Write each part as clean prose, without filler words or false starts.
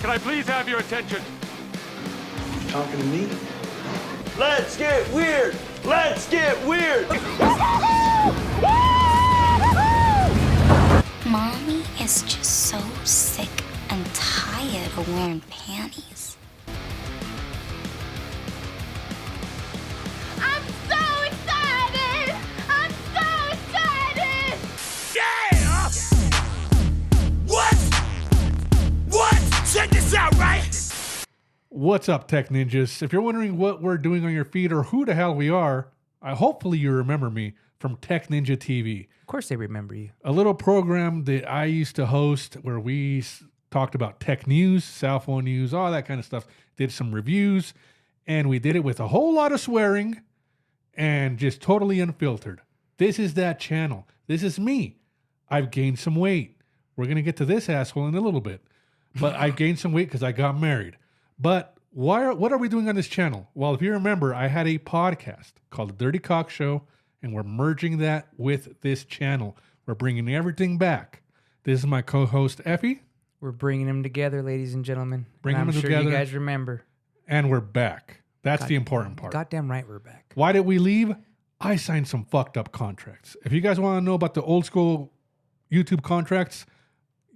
Can I please have your attention? Talking to me? Let's get weird! Let's get weird! Mommy is just so sick and tired of wearing panties. I'm so excited! I'm so excited! Yeah! What? Check this out, right? What's up, Tech Ninjas? If you're wondering what we're doing on your feed or who the hell we are, hopefully you remember me from TechNinjaTV. Of course they remember you. A little program that I used to host where we talked about tech news, cell phone news, all that kind of stuff. Did some reviews, and we did it with a whole lot of swearing and just totally unfiltered. This is that channel. This is me. I've gained some weight. We're going to get to this asshole in a little bit. But I gained some weight because I got married. But what are we doing on this channel? Well, if you remember, I had a podcast called The Dirty Cock Show, and we're merging that with this channel. We're bringing everything back. This is my co-host, Effie. We're bringing them together, ladies and gentlemen. Bringing them together. I'm sure you guys remember. And we're back. That's the important part. Goddamn right we're back. Why did we leave? I signed some fucked up contracts. If you guys want to know about the old school YouTube contracts,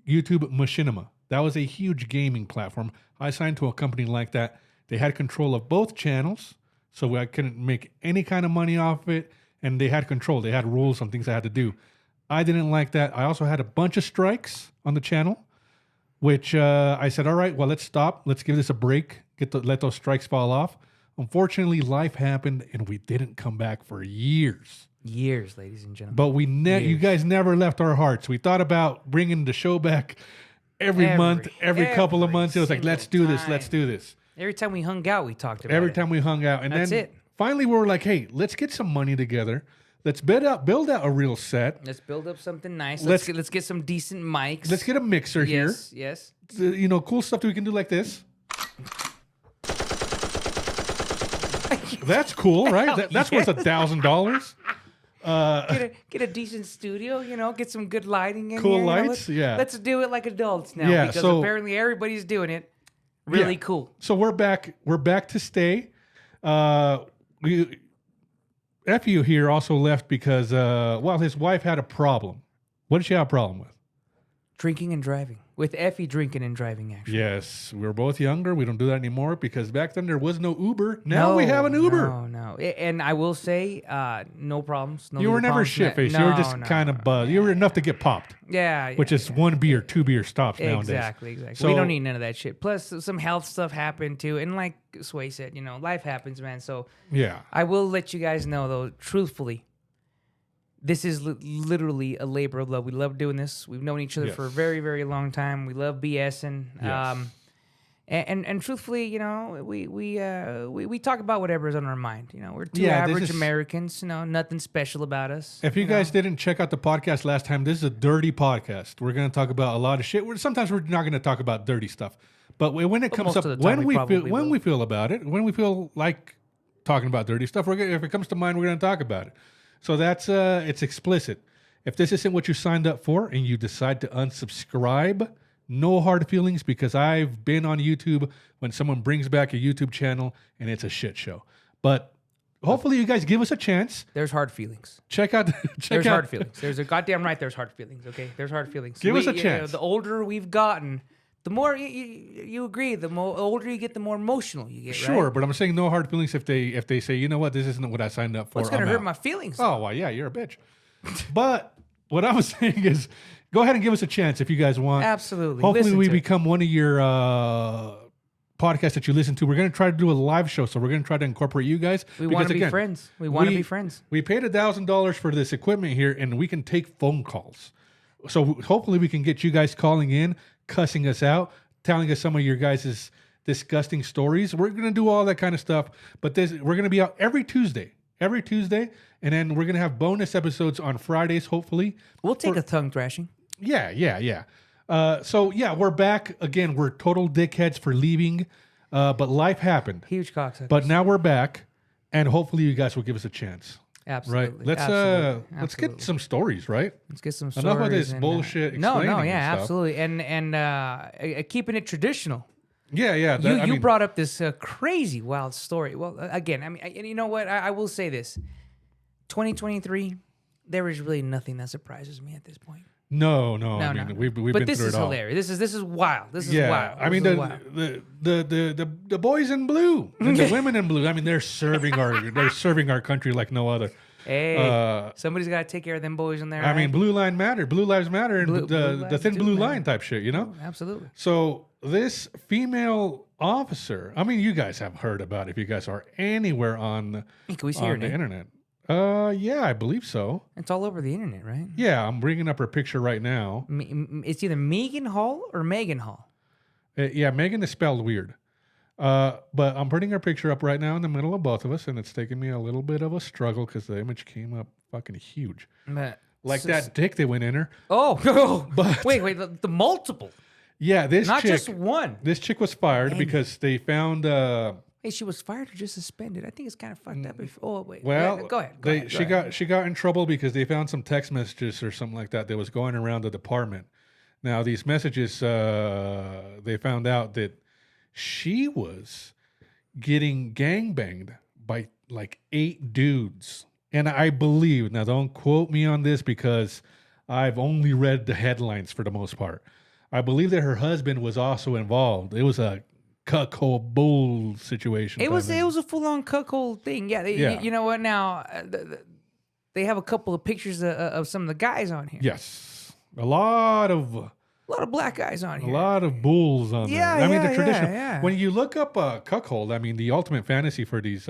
YouTube Machinima. That was a huge gaming platform. I signed to a company like that. They had control of both channels, so I couldn't make any kind of money off of it, and they had control. They had rules on things I had to do. I didn't like that. I also had a bunch of strikes on the channel, which I said, all right, well, let's stop. Let's give this a break. Let those strikes fall off. Unfortunately, life happened, and we didn't come back for years. Years, ladies and gentlemen. But you guys never left our hearts. We thought about bringing the show back every month, every couple of months. It was like, let's do this. Every time we hung out, we talked about it. Every time we hung out. And That's then it. Finally, we were like, hey, let's get some money together. Let's build out a real set. Let's build up something nice. Let's get some decent mics. Let's get a mixer here. Yes. Cool stuff that we can do like this. That's cool, right? That's worth $1,000. Get a decent studio, get some good lighting in cool here. Lights, Let's do it like adults now. Yeah, because so apparently everybody's doing it. Really cool. So we're back. We're back to stay. FU here also left because his wife had a problem. What did she have a problem with? Drinking and driving. With Effie drinking and driving, actually. Yes, we were both younger. We don't do that anymore because back then there was no Uber. Now we have an Uber. No. And I will say, no problems. You were never shit-faced. You were just kind of buzzed. You were enough to get popped. Yeah. Which is 1 beer, 2 beer stops nowadays. Exactly. So, we don't need none of that shit. Plus, some health stuff happened too. And like Sway said, life happens, man. So yeah, I will let you guys know, though, truthfully, this is literally a labor of love. We love doing this. We've known each other for a very, very long time. We love BSing. Yes. And truthfully, we talk about whatever's on our mind. We're two average Americans. Nothing special about us. If you guys didn't check out the podcast last time, this is a dirty podcast. We're going to talk about a lot of shit. Sometimes we're not going to talk about dirty stuff, but when it comes up, when we feel about it, when we feel like talking about dirty stuff, if it comes to mind, we're going to talk about it. So that's it's explicit. If this isn't what you signed up for and you decide to unsubscribe, no hard feelings, because I've been on YouTube when someone brings back a YouTube channel and it's a shit show. But hopefully you guys give us a chance. There's hard feelings. Check out. There's hard feelings. There's a goddamn right. There's hard feelings. Okay. There's hard feelings. Give us a chance. The older we've gotten, the more you agree. The older you get, the more emotional you get. Sure, right? But I'm saying no hard feelings if they say, you know what, this isn't what I signed up for. What's going to hurt my feelings? Oh well, yeah, you're a bitch. But what I was saying is, go ahead and give us a chance if you guys want. Absolutely. Hopefully, we become one of your podcasts that you listen to. We're going to try to do a live show, so we're going to try to incorporate you guys. We want to be friends. We want to be friends. We paid $1,000 for this equipment here, and we can take phone calls. So hopefully, we can get you guys calling in, cussing us out, telling us some of your guys' disgusting stories. We're going to do all that kind of stuff, but we're going to be out every Tuesday, and then we're going to have bonus episodes on Fridays, hopefully. We'll take a tongue thrashing. Yeah. We're back. Again, we're total dickheads for leaving, but life happened. Huge cocksuckers. But now we're back, and hopefully you guys will give us a chance. Absolutely. Right? Let's get some stories, right? Let's get some stories. Enough of this bullshit explaining No, and stuff. absolutely. And keeping it traditional. Yeah, yeah. You brought up this crazy wild story. Well, again, I mean, you know what? I will say this: 2023, there is really nothing that surprises me at this point. No. I mean, we've But been this through is it all. hilarious. This is wild. This is Yeah, wild. I mean the boys in blue and the women in blue. I mean, they're serving our country like no other. Hey, somebody's got to take care of them boys in there. I mean, blue line matter, blue lives matter, and Blue the lives thin do blue matter. line type shit. You know. Absolutely. So this female officer. I mean, you guys have heard about it if you guys are anywhere on Hey, can we see her the name? internet. Yeah, I believe so. It's all over the internet, right? Yeah, I'm bringing up her picture right now. It's either Megan Hall or Megan Hall. Yeah, Megan is spelled weird. But I'm putting her picture up right now in the middle of both of us, and it's taking me a little bit of a struggle because the image came up fucking huge. But, Like that dick that went in her. Oh, But- wait, the multiple, Yeah, this not chick. just one. This chick was fired because they found. Hey, she was fired or just suspended? I think it's kind of fucked up. Oh wait, Well, yeah, go ahead. She got in trouble because they found some text messages or something like that was going around the department. Now these messages, they found out that she was getting gangbanged by like 8 dudes, and I believe, now don't quote me on this because I've only read the headlines for the most part. I believe that her husband was also involved. It was a cuckold bull situation. It was a full on cuckold thing. Yeah, You know what? Now they have a couple of pictures of some of the guys on here. Yes, a lot of black guys on a here. lot of bulls on Yeah, there. I mean, yeah, the traditional. yeah. When you look up cuckold, I mean, the ultimate fantasy for these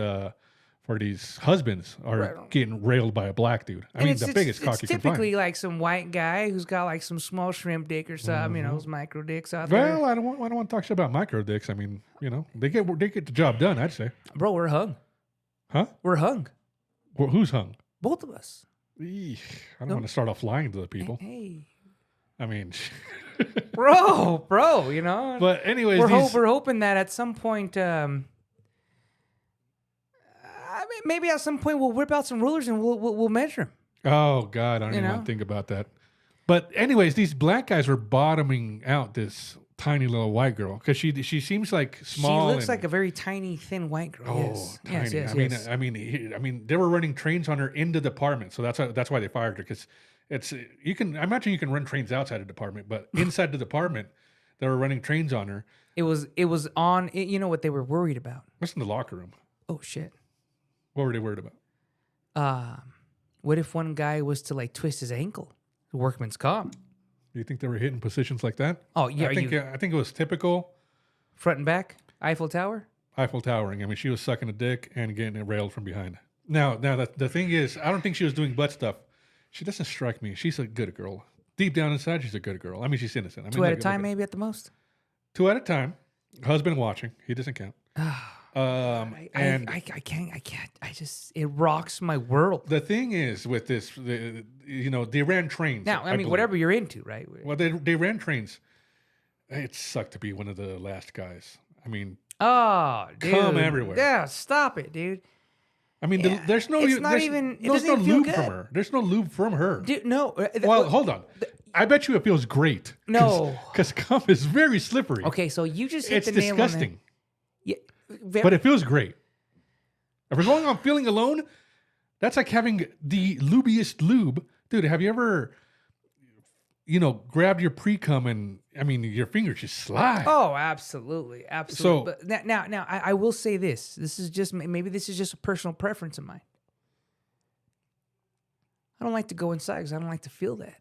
husbands are getting railed by a black dude. I mean, the biggest cock it's you can typically find. like some white guy who's got like some small shrimp dick or something. You know, those micro dicks out there. Well, I don't want to talk shit about micro dicks. I mean, you know, they get the job done. I'd say, Bro, we're hung. huh? We're hung. Well, who's hung? Both of us. Eesh, I don't want to start off lying to the people. Hey, I mean, bro, you know. but anyways, we're hoping that at some point, I mean, maybe at some point we'll whip out some rulers and we'll measure them. oh God, I don't You even know? want to think about that. But anyways, these black guys were bottoming out this tiny little white girl because she seems like small. She looks and- like a very tiny, thin white girl. Oh, yes. tiny. Yes. I mean, they were running trains on her in the department, so that's why they fired her. Because I imagine you can run trains outside the department, but inside the department, they were running trains on her. It was on. You know what they were worried about? What's in the locker room? Oh shit. What were they worried about? What if one guy was to like twist his ankle? Workman's comp. Do you think they were hitting positions like that? Oh yeah. I think it was typical Front and back, Eiffel Tower. Eiffel Towering. I mean, she was sucking a dick and getting it railed from behind. Now the thing is, I don't think she was doing butt stuff. She doesn't strike me. She's a good girl. Deep down inside, she's a good girl. I mean, she's innocent. I mean, 2 at a look time, at- maybe at the most. 2 at a time. Husband watching. He doesn't count. I can't. I just it rocks my world. The thing is with this, they ran trains. Now, I mean, believe. whatever you're into, right? Well, they ran trains. It sucked to be one of the last guys. I mean, Oh, dude. Cum everywhere. Yeah, stop it, dude. I mean, Yeah. there's no. It's not there's, even- it There's doesn't no even feel lube good. from her. There's no lube from her. Dude, no. Well, hold on. I bet you it feels great. No. because cum is very slippery. Okay, so you just hit It's the nail on the- disgusting, Yeah, but it feels great. If we're going on feeling alone, that's like having the lubiest lube, dude. Have you ever, grabbed your pre-cum and I mean your fingers just slide? Oh, absolutely. So- But now, I will say this. This is just maybe this is just a personal preference of mine. I don't like to go inside because I don't like to feel that.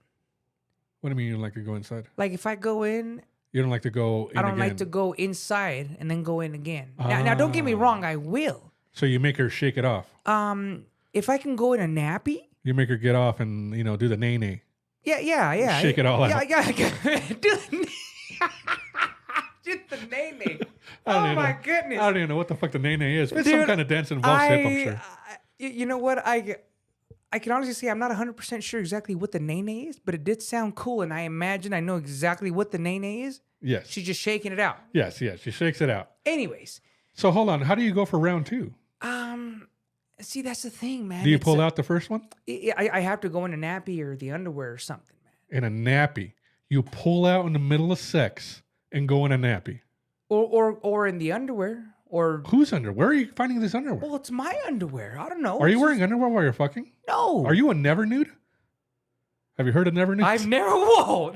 What do you mean you don't like to go inside? Like if I go in, You don't like to go in I don't again. like to go inside and then go in again. Now, don't get me wrong. I will. So you make her shake it off. If I can go in a nappy, You make her get off and do the nay. yeah. Shake it all out. Yeah. Do the just the nay. Oh my goodness. I don't even know what the fuck the nay is. It's some Dude, kind of dance involves hip, I'm sure. You know what? I can honestly say I'm not 100% sure exactly what the nay is, but it did sound cool, and I imagine I know exactly what the nay is. Yes. She's just shaking it out. Yes. She shakes it out. Anyways, So hold on. How do you go for round 2? see, that's the thing, man. Do you pull out the first one? I have to go in a nappy or the underwear or something, man. In a nappy. You pull out in the middle of sex and go in a nappy. or in the underwear, or Whose underwear? Where are you finding this underwear? well, it's my underwear. I don't know. Are you It's wearing underwear while you're fucking? No. Are you a never nude? Have you heard of never nude? I've never. Whoa,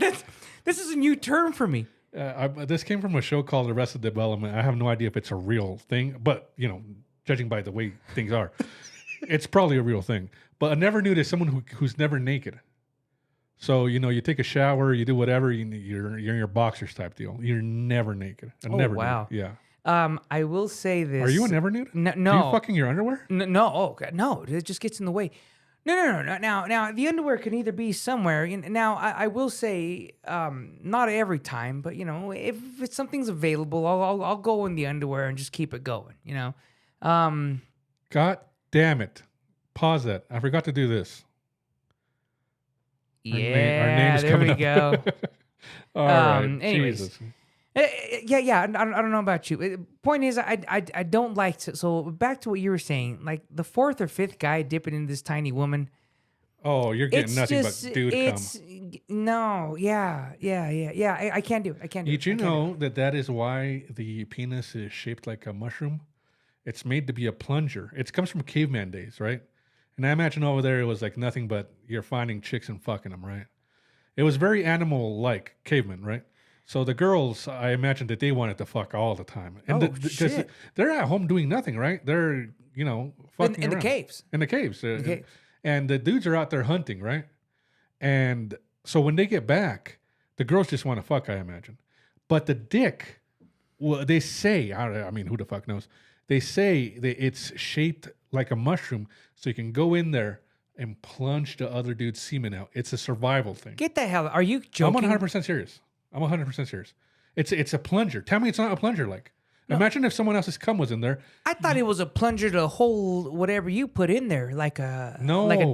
this is a new term for me. This came from a show called Arrested Development. I have no idea if it's a real thing, but judging by the way things are, it's probably a real thing. But a never nude is someone who's never naked. So you take a shower, you do whatever, you're in your boxers type deal. You're never naked. Never wow. nude. Yeah. I will say this. Are you a never nude? No. Are you fucking your underwear? No. Oh, God, no. It just gets in the way. No. Now, the underwear can either be somewhere. Now, I will say, not every time, but if something's available, I'll go in the underwear and just keep it going. God damn it! Pause that. I forgot to do this. Our name is there coming we up. go. All right. Anyways. Jesus. Yeah. I don't know about you. Point is, I don't like to. So back to what you were saying, like the fourth or fifth guy dipping in this tiny woman. Oh, you're getting It's nothing just, but dude it's, cum. No, yeah. I can't do it. I can't do it. Did you I can't do know that is why the penis is shaped like a mushroom? It's made to be a plunger. It comes from caveman days, right? And I imagine over there it was like nothing but you're finding chicks and fucking them, right? It was very animal-like, caveman, right? So the girls, I imagine that they wanted to fuck all the time. And shit. they're at home doing nothing, right? They're, fucking in the around. caves. In the caves. caves. And the dudes are out there hunting, right? And so when they get back, the girls just want to fuck, I imagine. But the dick, well, they say, I mean, who the fuck knows? They say that it's shaped like a mushroom, so you can go in there and plunge the other dude's semen out. It's a survival thing. Get the hell. Are you joking? I'm 100% serious. I'm 100% serious. It's a plunger. Tell me it's not a plunger like. No. Imagine if someone else's cum was in there. I thought it was a plunger to hold whatever you put in there, like a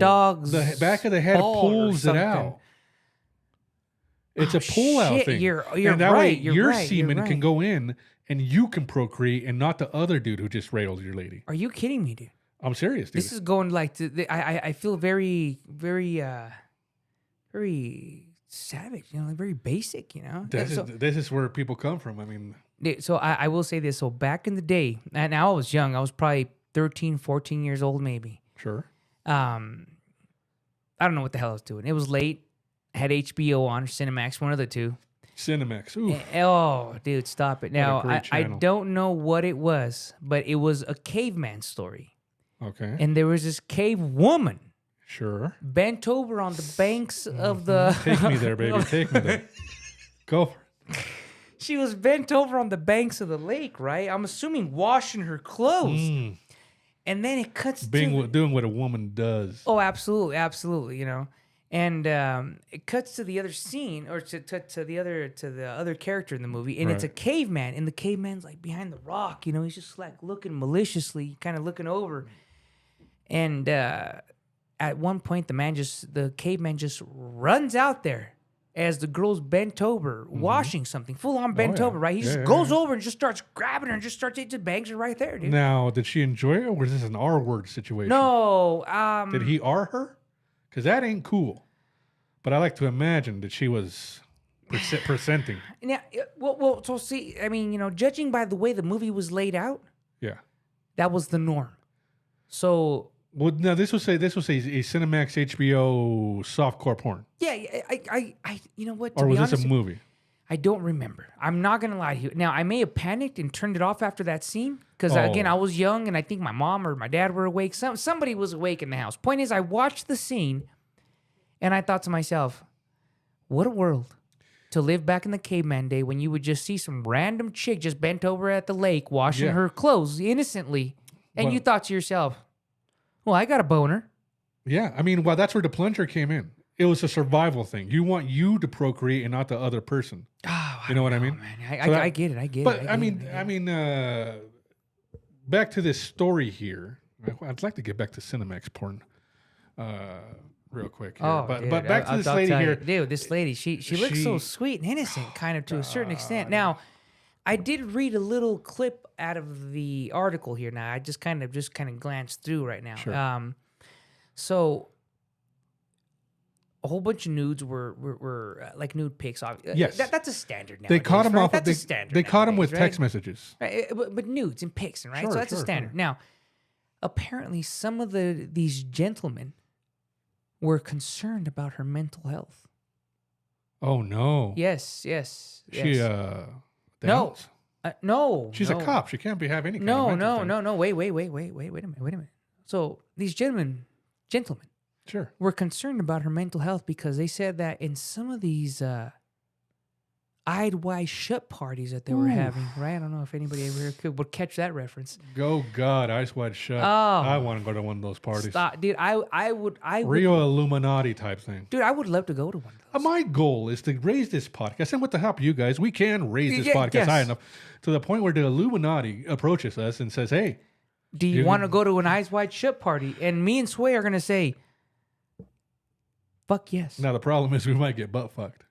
dog's. The back of the head pulls it out. It's a pull out thing. You're and that right. way You're your right, semen you're can right. go in and you can procreate and not the other dude who just railed your lady. Are you kidding me, dude? I'm serious, dude. This is going like I feel very savage, like very basic, This is where people come from. I mean, So I will say this. So back in the day, and I was young. I was probably 13, 14 years old, maybe. sure. I don't know what the hell I was doing. It was late. I had HBO on or Cinemax, one of the two. Cinemax. Ooh. Oh, dude, stop it. Now, great I channel. don't know what it was, but it was a caveman story. Okay. And there was this cave woman Sure. bent over on the banks of the... Take me there, baby. Take me there. Go for it. She was bent over on the banks of the lake, right? I'm assuming washing her clothes. And then it cuts Doing what a woman does. Oh, absolutely, And it cuts to the other scene, or to the other character in the movie, and it's a caveman, and the caveman's like behind the rock, he's just like looking maliciously, kind of looking over. And at one point, the caveman just runs out there as the girl's bent over, washing something, full on bent over, right? He just goes over and just starts grabbing her and just bangs her right there, dude. Now, did she enjoy it, or was this an R-word situation? No, Did he R her? Because that ain't cool. But I like to imagine that she was presenting. Now, well, so see, I mean, judging by the way the movie was laid out, Yeah. that was the norm. So, Well, now this was a Cinemax HBO softcore porn, yeah, I you know what? To or be was honest, this a movie? I don't remember. I'm not gonna lie to you. Now, I may have panicked and turned it off after that scene because again, I was young and I think my mom or my dad were awake. Somebody was awake in the house. Point is, I watched the scene and I thought to myself, what a world to live back in the caveman day when you would just see some random chick just bent over at the lake washing her clothes innocently, and you thought to yourself, well, I got a boner. Yeah, I mean, well, that's where the plunger came in. It was a survival thing. You want you to procreate and not the other person. Oh, You know what I mean? Man. So I get it. I get But it. I mean, back to this story here. I'd like to get back to Cinemax porn, real quick. Here. Oh, but dude, back to this I'll lady tell you. here. Dude, this lady, she looks so sweet and innocent, kind of to a certain extent. Now, I did read a little clip out of the article here. Now, I just kind of glanced through right now. Sure. So a whole bunch of nudes were like nude pics. Yes. That's a standard now. They caught him off. That's a They, standard. they caught him with nowadays, text messages. right? But nudes and pics, right? Sure, So that's a sure, standard. sure. Now, apparently, some of these gentlemen were concerned about her mental health. Oh no. Yes. She No. downs? No. She's no. a cop. She can't be have any kind No, of mental thing. no. Wait a minute. So these gentlemen, Sure. were concerned about her mental health because they said that in some of these eyed wide shut parties that they were having, right? I don't know if anybody ever would catch that reference. Go God, eyes wide shut. Oh. I want to go to one of those parties. Stop, dude. I would, Rio Illuminati type thing. dude. I would love to go to one of those. My goal is to raise this podcast, and with the help of you guys, we can raise this Yeah, podcast yes. high enough to the point where the Illuminati approaches us and says, "Hey, Do you want to go to an eyes wide shut party? And me and Sway are gonna say, "Fuck yes." now the problem is we might get butt fucked."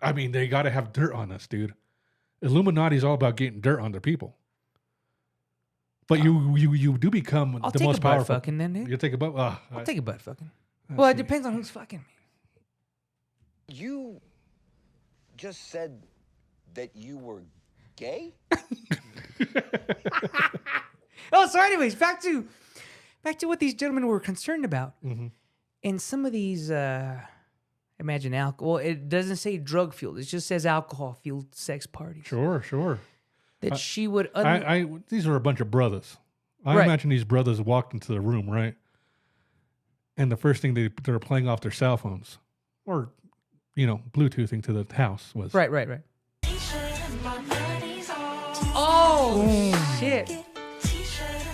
I mean, they got to have dirt on us, dude. Illuminati's all about getting dirt on their people. But you do become I'll the take most a butt powerful. fucking then, dude. You take a butt. I'll take a butt fucking. Well, it depends on who's fucking me. You just said that you were gay? Oh, so anyways, back to what these gentlemen were concerned about. Mm-hmm. In some of these, imagine alcohol. Well, it doesn't say drug fueled. It just says alcohol fueled sex parties. Sure. That she would. These are a bunch of brothers. I Right. imagine these brothers walked into the room, right? And the first thing they're playing off their cell phones, or Bluetoothing to the house was Right. Oh shit!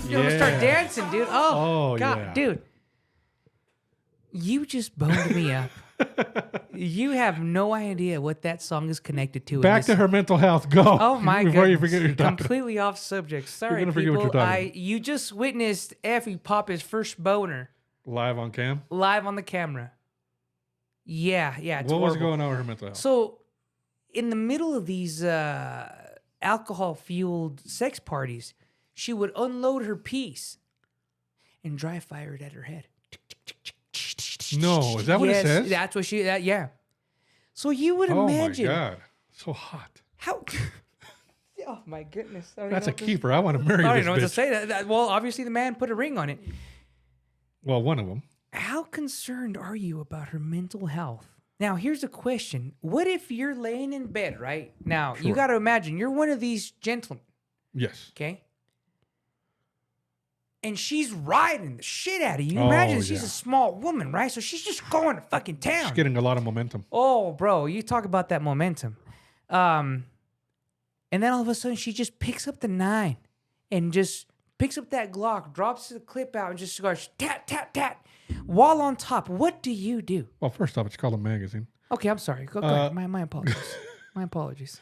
Yo, let's start dancing, dude. Oh God, yeah. dude, you just boned me up. You have no idea what that song is connected to. in Back this- to her mental health. Go. Oh my god! Before you forget what you're talking. Completely off subject. Sorry, gonna forget what people. you're talking You just witnessed Effie pop his first boner Live on cam. live on the camera. Yeah. It's What was horrible. going on with her mental health? So, in the middle of these alcohol-fueled sex parties, she would unload her piece and dry fire it at her head. No, is that what it Yes, says? That's what she. Yeah. So you would Oh imagine my god, so hot. how. Oh my goodness! I don't That's a even know keeper. I want to marry I don't this even know what to bitch. say. Well, obviously the man put a ring on it. Well, one of them. How concerned are you about her mental health? Now, here's a question. What if you're laying in bed, right? Now, you Sure. got to imagine you're one of these gentlemen, Yes. okay? And she's riding the shit out of you. Oh, Imagine she's yeah. a small woman, right? So she's just going to fucking town. She's getting a lot of momentum. Oh, bro, you talk about that momentum. And then all of a sudden she just picks up the 9 and just picks up that Glock, drops the clip out, and just goes tat, tat, tat. While on top, what do you do? Well, first off, it's called a magazine. Okay, I'm sorry. Go ahead. My apologies. My apologies.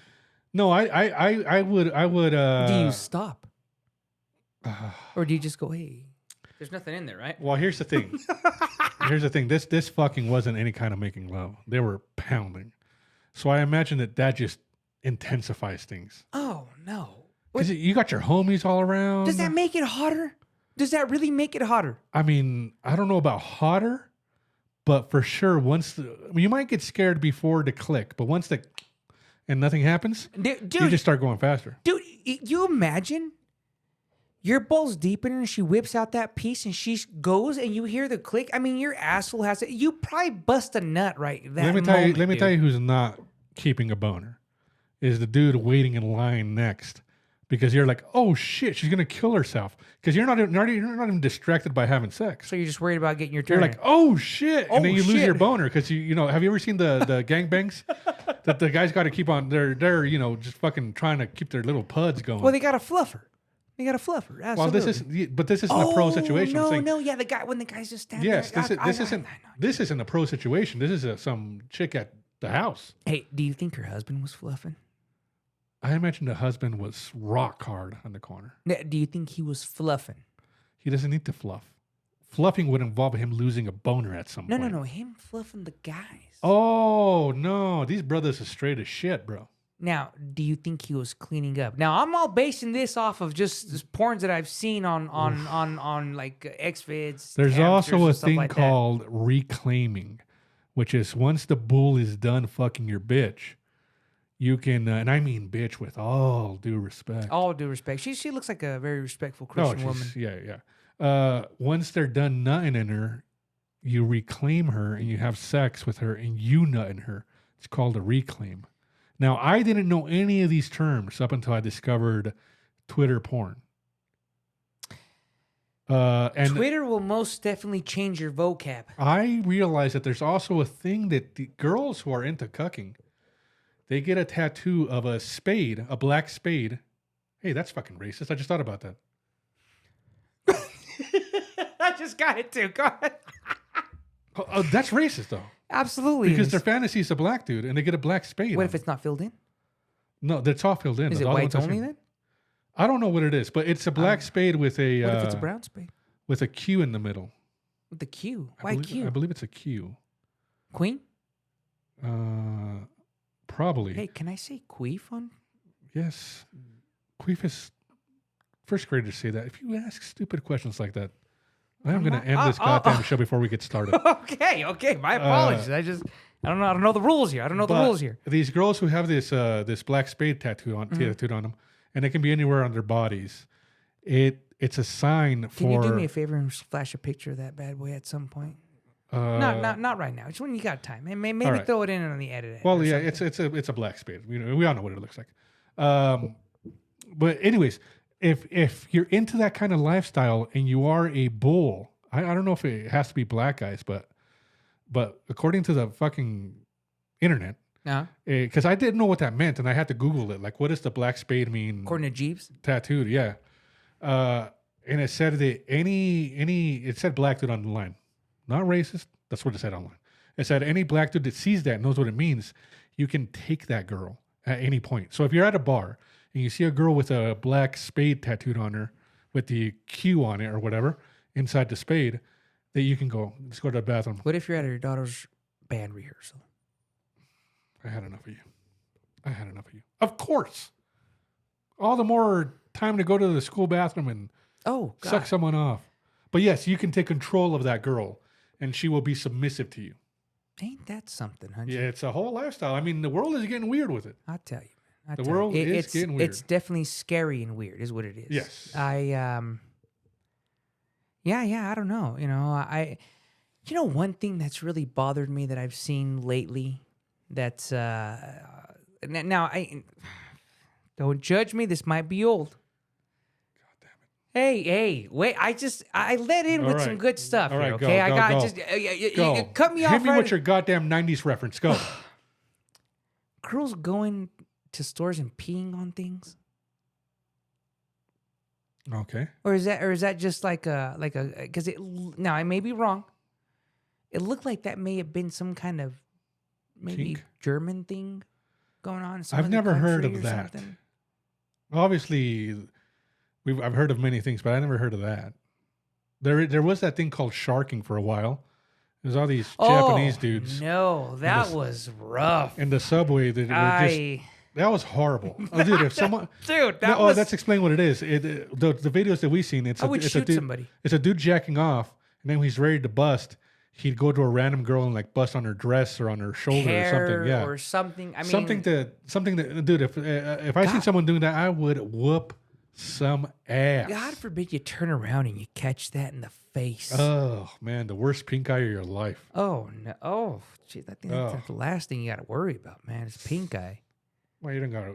No, I would. Do you stop? Or do you just go, hey, there's nothing in there, right? Well, here's the thing. This fucking wasn't any kind of making love. They were pounding. So I imagine that just intensifies things. Oh, no. Because you got your homies all around. Does that make it hotter? Does that really make it hotter? I mean, I don't know about hotter, but for sure, you might get scared before the click, but once and nothing happens, Dude, you just start going faster. Dude, you imagine your ball's deep in her and she whips out that piece and she goes and you hear the click. I mean, your asshole has to. You probably bust a nut right that Let me tell you who's not keeping a boner is the dude waiting in line next. Because you're like, oh shit, she's gonna kill herself. Because you're not even distracted by having sex. So you're just worried about getting your turn. You're like, oh shit, and then Oh, you lose shit. your boner because you know. Have you ever seen the gangbangs that the guys got to keep on? They're just fucking trying to keep their little puds going. well, they got a fluffer. Well, this isn't a pro situation. I'm saying, Yeah, when the guy's just standing yes, there. this isn't a pro situation. This is some chick at the house. Hey, do you think her husband was fluffing? I imagine the husband was rock hard on the corner. Do you think he was fluffing? He doesn't need to fluff. Fluffing would involve him losing a boner at some point. No. Him fluffing the guys. Oh no, these brothers are straight as shit, bro. Now, do you think he was cleaning up? Now, I'm all basing this off of just porns that I've seen on like XVids. There's Hamsters, also a and stuff thing like that. called reclaiming. which is once the bull is done fucking your bitch, you can, and I mean bitch with all due respect. All due respect. She looks like a very respectful Oh, Christian woman. yeah. Once they're done nutting in her, you reclaim her and you have sex with her and you nut in her. It's called a reclaim. Now, I didn't know any of these terms up until I discovered Twitter porn. And Twitter will most definitely change your vocab. I realized that there's also a thing that the girls who are into cucking, they get a tattoo of a spade, a black spade. Hey, that's fucking racist. I just thought about that. I just got it too. Go ahead. Oh, that's racist though. Absolutely. Because is. their fantasy is a black dude and they get a black spade. What on if it's not filled in? No, that's all filled in. Is That's it all the whites ones I've only seen. then? I don't know what it is, but it's a black spade with a What if it's a brown spade? with a Q in the middle. With the Q. I Why believe, Q? I believe it's a Q. Queen? Probably. Hey, can I say queef on? Yes. Queef is first graders say that. If you ask stupid questions like that, I'm going to end this goddamn show before we get started. Okay. My apologies. I don't know the rules here. I don't know the rules here. These girls who have this this black spade tattooed on them, and it can be anywhere on their bodies. It's a sign for. Can you do me a favor and flash a picture of that bad boy at some point? Not right now. It's when you got time. Maybe right. throw it in on the edit. Well, yeah, it's a black spade. We all know what it looks like. But anyways, if you're into that kind of lifestyle and you are a bull, I don't know if it has to be black guys, but according to the fucking internet, because I didn't know what that meant and I had to Google it. Like, what does the black spade mean? According to Jeeves, Tattooed, yeah. And it said that it said black dude on the line, not racist. That's what it said online. It said any black dude that sees that knows what it means. You can take that girl at any point. So if you're at a bar and you see a girl with a black spade tattooed on her with the Q on it or whatever inside the spade, that you can go, let's go to the bathroom. what if you're at your daughter's band rehearsal? I had enough of you. Of course. All the more time to go to the school bathroom and suck someone off. But yes, you can take control of that girl and she will be submissive to you. Ain't that something, huh? Yeah, it's a whole lifestyle. I mean, the world is getting weird with it. I'll tell you. The world is getting weird. It's definitely scary and weird, is what it is. Yes. Yeah, I don't know. One thing that's really bothered me that I've seen lately. That's now I don't judge me. This might be old. God damn it! Hey, wait! I let in with some good stuff. All right, here, okay, go. You cut me off. Hit me with your goddamn '90s reference. Go. Girls going to stores and peeing on things. Okay. Or is that just like a because now I may be wrong. It looked like that may have been some kind of maybe Kink? German thing going on. I've never heard of or that. something. Obviously, I've heard of many things, but I never heard of that. There was that thing called sharking for a while. There's all these Japanese dudes. No, that was rough. In the subway that were just. That was horrible. Oh, dude, if someone, let's explain what it is. The videos that we've seen, it's a dude, somebody. It's a dude jacking off, and then when he's ready to bust, he'd go to a random girl and like bust on her dress or on her shoulder or something. Yeah, or something. I mean, something that, dude. If I seen someone doing that, I would whoop some ass. God forbid you turn around and you catch that in the face. Oh man, the worst pink eye of your life. Oh no! Oh, gee, I think that's the last thing you got to worry about, man. Is pink eye. Well, you don't got to.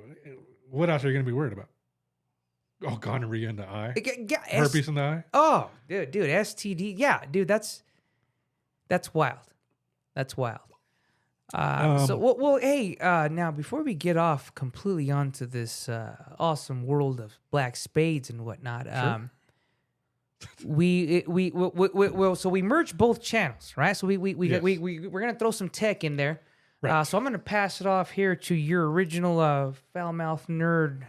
What else are you going to be worried about? Oh, gonorrhea in the eye. Herpes in the eye. Oh, dude, STD. Yeah, dude, that's wild. That's wild. Hey, now before we get off completely onto this awesome world of black spades and whatnot, Sure. So we merged both channels, right? So we're gonna throw some tech in there. Right. So I'm gonna pass it off here to your original foul mouth nerd.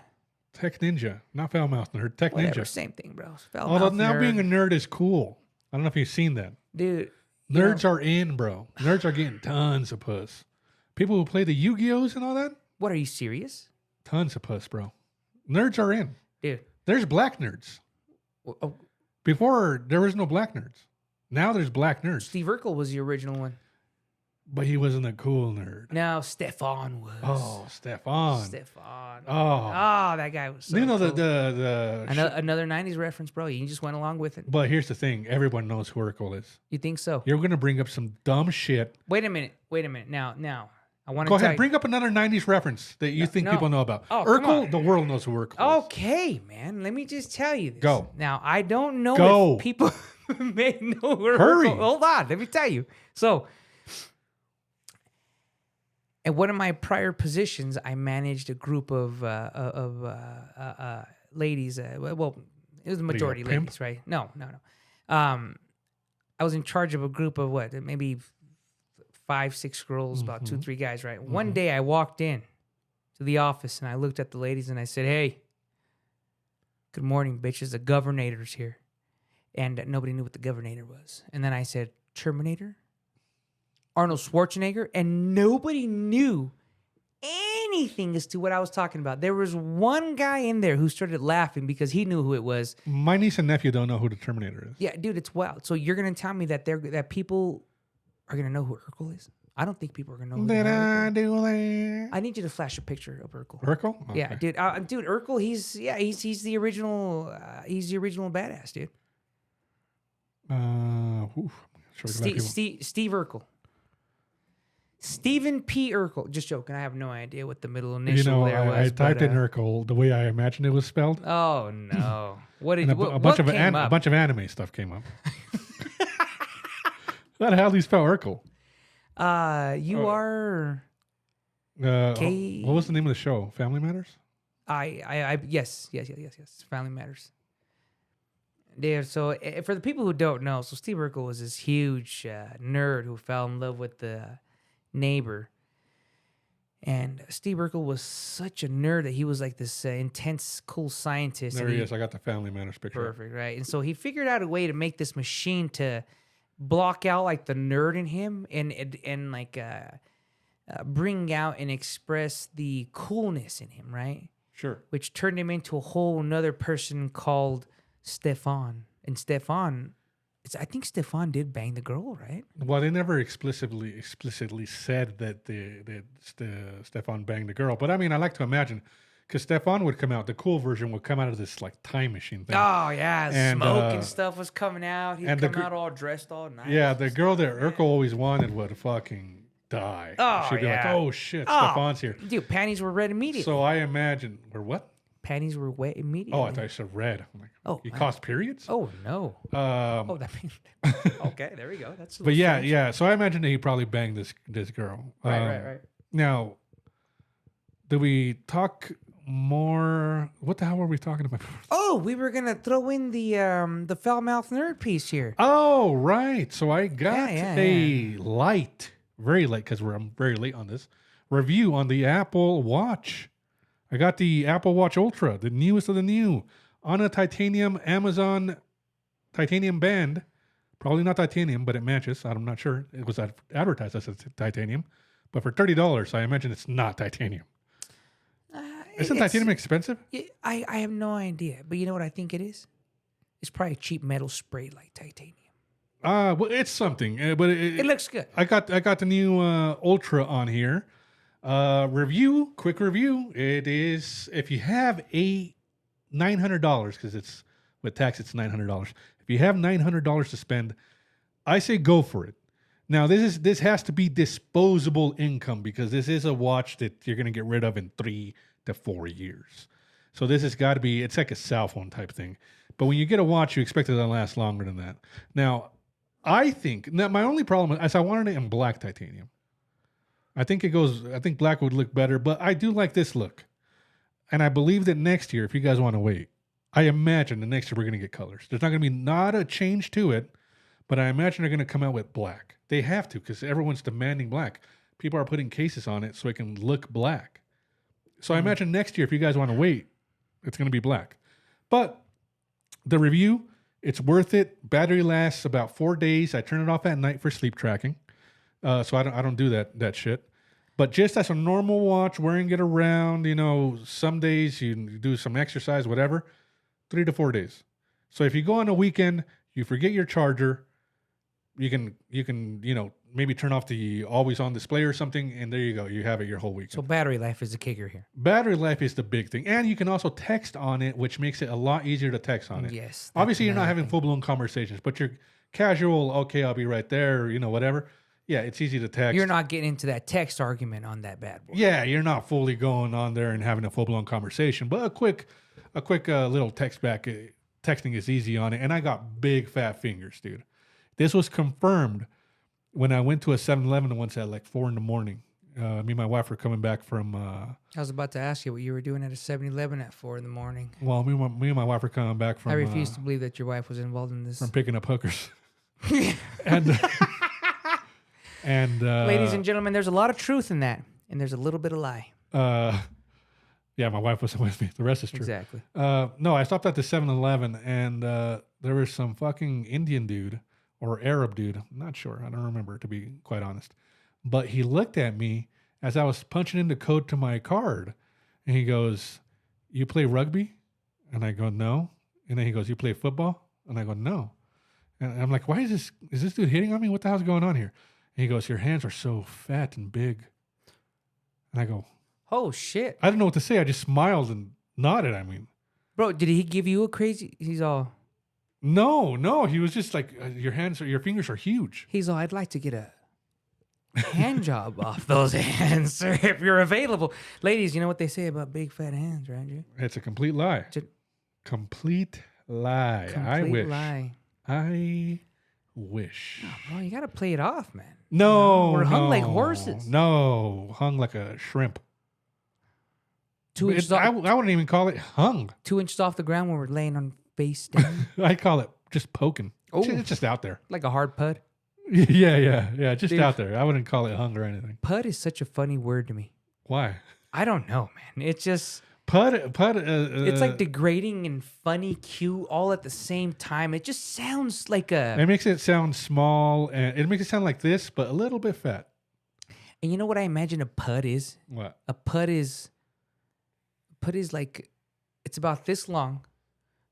Tech Ninja, not foul mouth nerd. Tech Whatever, Ninja. same thing, bro. Foul Although mouth now nerd. being a nerd is cool. I don't know if you've seen that. Dude. Nerds are in, bro. Nerds are getting tons of puss. People who play the Yu-Gi-Ohs and all that, What, are you serious? tons of puss, bro. Nerds are in. Dude. There's black nerds. Oh, Before, there was no black nerds. Now there's black nerds. Steve Urkel was the original one. But he wasn't a cool nerd. No, Stefan was. Oh, Stefan. Stefan. Oh. That guy was so You know cool. the Another 90s reference, bro. You just went along with it. But here's the thing: everyone knows who Urkel is. You think so? You're gonna bring up some dumb shit. Wait a minute. Now, I want to Go ahead, bring up another '90s reference that you think no. people know about. Oh, come Urkel, on. the world knows who Urkel is. Okay, man. Let me just tell you this. Go. Now, I don't know Go. if people may know who Hurry. Urkel. Hold on. Let me tell you. So, at one of my prior positions, I managed a group of ladies. Well, it was the majority pimp? ladies, right? No. I was in charge of a group of what? Maybe 5-6 girls, about 2-3 guys, right? One day I walked in to the office and I looked at the ladies and I said, "Hey, good morning, bitches. The governor's here." And nobody knew what the governor was. And then I said, "Terminator? Arnold Schwarzenegger?" And nobody knew anything as to what I was talking about. There was one guy in there who started laughing because he knew who it was. My niece and nephew don't know who the Terminator is. Yeah, dude, it's wild. So you're gonna tell me that that people are gonna know who Urkel is? I don't think people are gonna know who Did I Urkel is. do that? I need you to flash a picture of Urkel. Urkel? Yeah, Okay. dude, Urkel. He's the original. He's the original badass, dude. Steve Urkel. Stephen P. Urkel. Just joking. I have no idea what the middle initial there was. I typed in Urkel the way I imagined it was spelled. Oh no! What did And what, a bunch what of came up? a bunch of anime stuff came up. How the hell do you spell Urkel? You are. K- What was the name of the show? Family Matters? Yes. Family Matters. There. So for the people who don't know, so Steve Urkel was this huge nerd who fell in love with the neighbor. And Steve Urkel was such a nerd that he was like this intense, cool scientist. There and he is. I got the Family Matters picture. Perfect, right? And so he figured out a way to make this machine to block out like the nerd in him and like bring out and express the coolness in him, right? Sure. Which turned him into a whole nother person called Stefan. And Stefan, I think Stefan did bang the girl, right? Well, they never explicitly said that Stefan banged the girl, but I mean, I like to imagine because Stefan would come out, the cool version would come out of this like time machine thing. Oh yeah, And, smoke and stuff was coming out. He'd and come out all dressed, all nice. Yeah, the girl that Urkel always wanted would fucking die. Oh, She'd be like, yeah. "Oh shit, Oh, Stefan's here." Dude, panties were red immediately. So I imagine, or what? Panties were wet immediately. Oh, I thought you said red. I'm like, Oh, you wow. caused periods? Oh no. Um, Oh, that means. Okay, there we go. That's. but yeah. So I imagine that he probably banged this girl. Right. Now, do we talk more? What the hell were we talking about? Oh, we were gonna throw in the foul mouth nerd piece here. Oh, right. So I got Yeah, a very late, because I'm very late on this review on the Apple Watch. I got the Apple Watch Ultra, the newest of the new, on a titanium Amazon titanium band. Probably not titanium, but it matches. I'm not sure. It was advertised as titanium, but for $30, I imagine it's not titanium. Isn't titanium expensive? I have no idea, but you know what I think it is? It's probably cheap metal sprayed like titanium. Well, it's something, but It looks good. I got the new Ultra on here. Quick review. It is, if you have $900, because it's with tax, it's $900. If you have $900 to spend, I say go for it. Now this has to be disposable income, because this is a watch that you're going to get rid of in 3 to 4 years. So this has got to be, it's like a cell phone type thing. But when you get a watch, you expect it to last longer than that. Now, I think my only problem is I wanted it in black titanium. I think black would look better, but I do like this look. And I believe that next year, if you guys want to wait, I imagine the next year we're going to get colors. There's not going to be not a change to it, but I imagine they're going to come out with black. They have to, because everyone's demanding black. People are putting cases on it so it can look black. So I imagine next year, if you guys want to wait, it's going to be black. But the review, it's worth it. Battery lasts about 4 days. I turn it off at night for sleep tracking. So I don't do that shit. But just as a normal watch, wearing it around, some days you do some exercise, whatever, 3 to 4 days. So if you go on a weekend, you forget your charger, you can maybe turn off the always on display or something, and there you go. You have it your whole weekend. So battery life is the kicker here. Battery life is the big thing. And you can also text on it, which makes it a lot easier to text on it. Yes. Obviously, you're not another having thing. full-blown conversations, but you're casual, okay, I'll be right there, whatever. Yeah, it's easy to text. You're not getting into that text argument on that bad boy. Yeah, you're not fully going on there and having a full-blown conversation, but a quick little text back. Texting is easy on it, and I got big fat fingers, dude. This was confirmed when I went to a 7-Eleven once at like 4 a.m. Me and my wife were coming back from. I was about to ask you what you were doing at a 7-Eleven at 4 a.m. Well, me and my wife were coming back from. I refuse to believe that your wife was involved in this. From picking up hookers, and Ladies and gentlemen, there's a lot of truth in that, and there's a little bit of lie. Yeah, my wife wasn't with me. The rest is true. Exactly. No, I stopped at the 7-Eleven, and there was some fucking Indian dude or Arab dude. I'm not sure. I don't remember, to be quite honest. But he looked at me as I was punching in the code to my card, and he goes, "You play rugby?" And I go, "No." And then he goes, "You play football?" And I go, "No." And I'm like, "Why is this dude hitting on me? What the hell's going on here?" And he goes, "Your hands are so fat and big." And I go, Oh, shit. I didn't know what to say. I just smiled and nodded. I mean, Bro, did he give you a crazy... He's all... no. He was just like, your fingers are huge. He's all, I'd like to get a hand job off those hands, sir, if you're available. Ladies, you know what they say about big fat hands, right, Drew? It's a complete lie. Complete lie. I Complete wish. lie. I wish. Bro, you got to play it off, man. No, We're hung like no, horses. No, hung like a shrimp. 2 inches off, I wouldn't even call it hung. 2 inches off the ground when we're laying on face down. I call it just poking. Oh. It's just out there. Like a hard pud. Yeah. Just Dude. out there. I wouldn't call it hung or anything. Pud is such a funny word to me. Why? I don't know, man. It's just... Pud. It's like degrading and funny, cute, all at the same time. It just sounds like a... It makes it sound small, and it makes it sound like this, but a little bit fat. And you know what I imagine a pud is? What? A pud is like, it's about this long,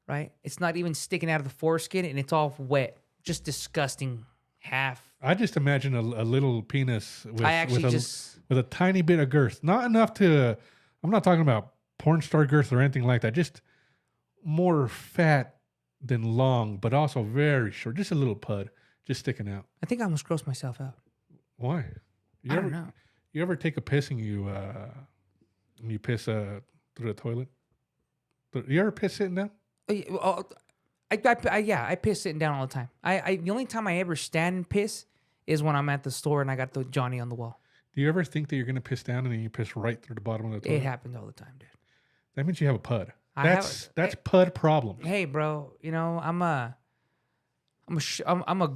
right? It's not even sticking out of the foreskin, and it's all wet. Just disgusting. Half. I just imagine a little penis with a tiny bit of girth. Not enough to... I'm not talking about porn star girth or anything like that. Just more fat than long, but also very short. Just a little pud, just sticking out. I think I almost grossed myself out. Why? I don't know. You ever take a piss and you piss through the toilet? You ever piss sitting down? I piss sitting down all the time. The only time I ever stand and piss is when I'm at the store and I got the Johnny on the wall. Do you ever think that you're gonna piss down and then you piss right through the bottom of the toilet? It happens all the time, dude. That means you have a pud. That's pud problem. Hey, bro, I'm a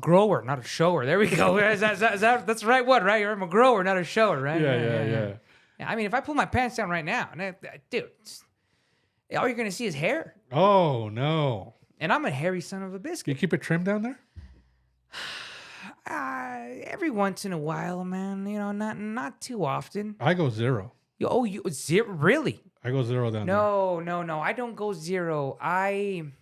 grower, not a shower. There we go. That's the right one, right? I'm a grower, not a shower, right? Yeah. I mean, if I pull my pants down right now, dude, all you're gonna see is hair. Oh no! And I'm a hairy son of a Do you biscuit. keep it trimmed down there? Every once in a while, man. Not too often. I go 0. You zero? Really? I go 0 down there. No. I don't go 0. I'm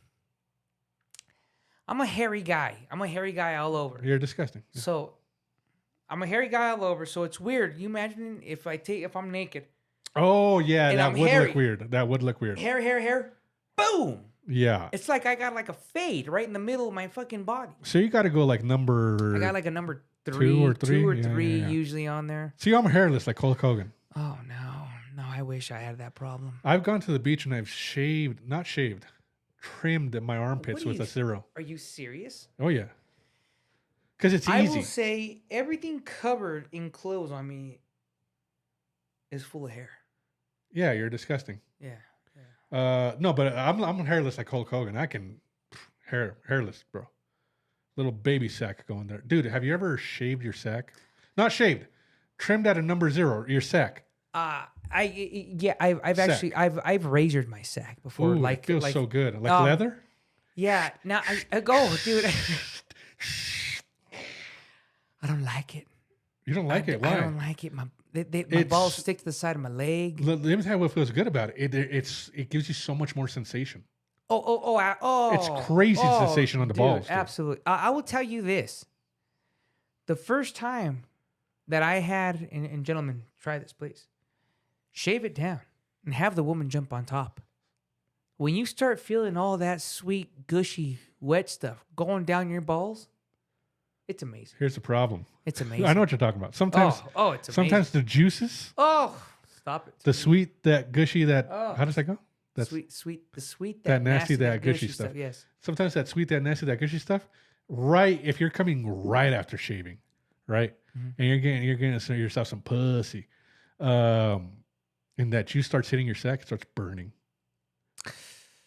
a hairy guy. I'm a hairy guy all over. You're disgusting. So I'm a hairy guy all over. So it's weird. You imagine if I'm naked, Oh yeah, And that I'm would hairy. look weird. That would look weird. hair, boom. Yeah. It's like I got like a fade right in the middle of my fucking body. So you got to go like number. I got like a number 3, 2 or 3? two or Yeah, three yeah. usually on there. See, I'm hairless like Hulk Hogan. Oh no, I wish I had that problem. I've gone to the beach and I've trimmed my armpits with a 0. Are you serious? Oh yeah. Because it's I easy. will say everything covered in clothes on me is full of hair. Yeah, you're disgusting. Yeah. No, but I'm hairless like Hulk Hogan. I can hairless, bro. Little baby sack going there, dude. Have you ever shaved your sack? Not shaved, trimmed at a number 0. Your sack. I've actually razored my sack before. Ooh, like it feels like, so good, like leather. Yeah. Now I go, dude. I don't like it. You don't like it? Why? I don't like it. My balls stick to the side of my leg. Let me tell you what feels good about it. It gives you so much more sensation. Oh! It's crazy sensation on the balls, dude. Absolutely. I will tell you this. The first time that I had, and gentlemen, try this, please. Shave it down and have the woman jump on top. When you start feeling all that sweet, gushy, wet stuff going down your balls, it's amazing. Here's the problem. It's amazing. I know what you're talking about. Sometimes, it's amazing. sometimes the juices, Stop it. the sweet, that gushy, that how does that go? That's Sweet, that nasty, that gushy stuff. Yes. Sometimes that sweet, that nasty, that gushy stuff. Right, if you're coming right after shaving, right, and you're getting yourself some pussy, and that juice starts hitting your sack, it starts burning.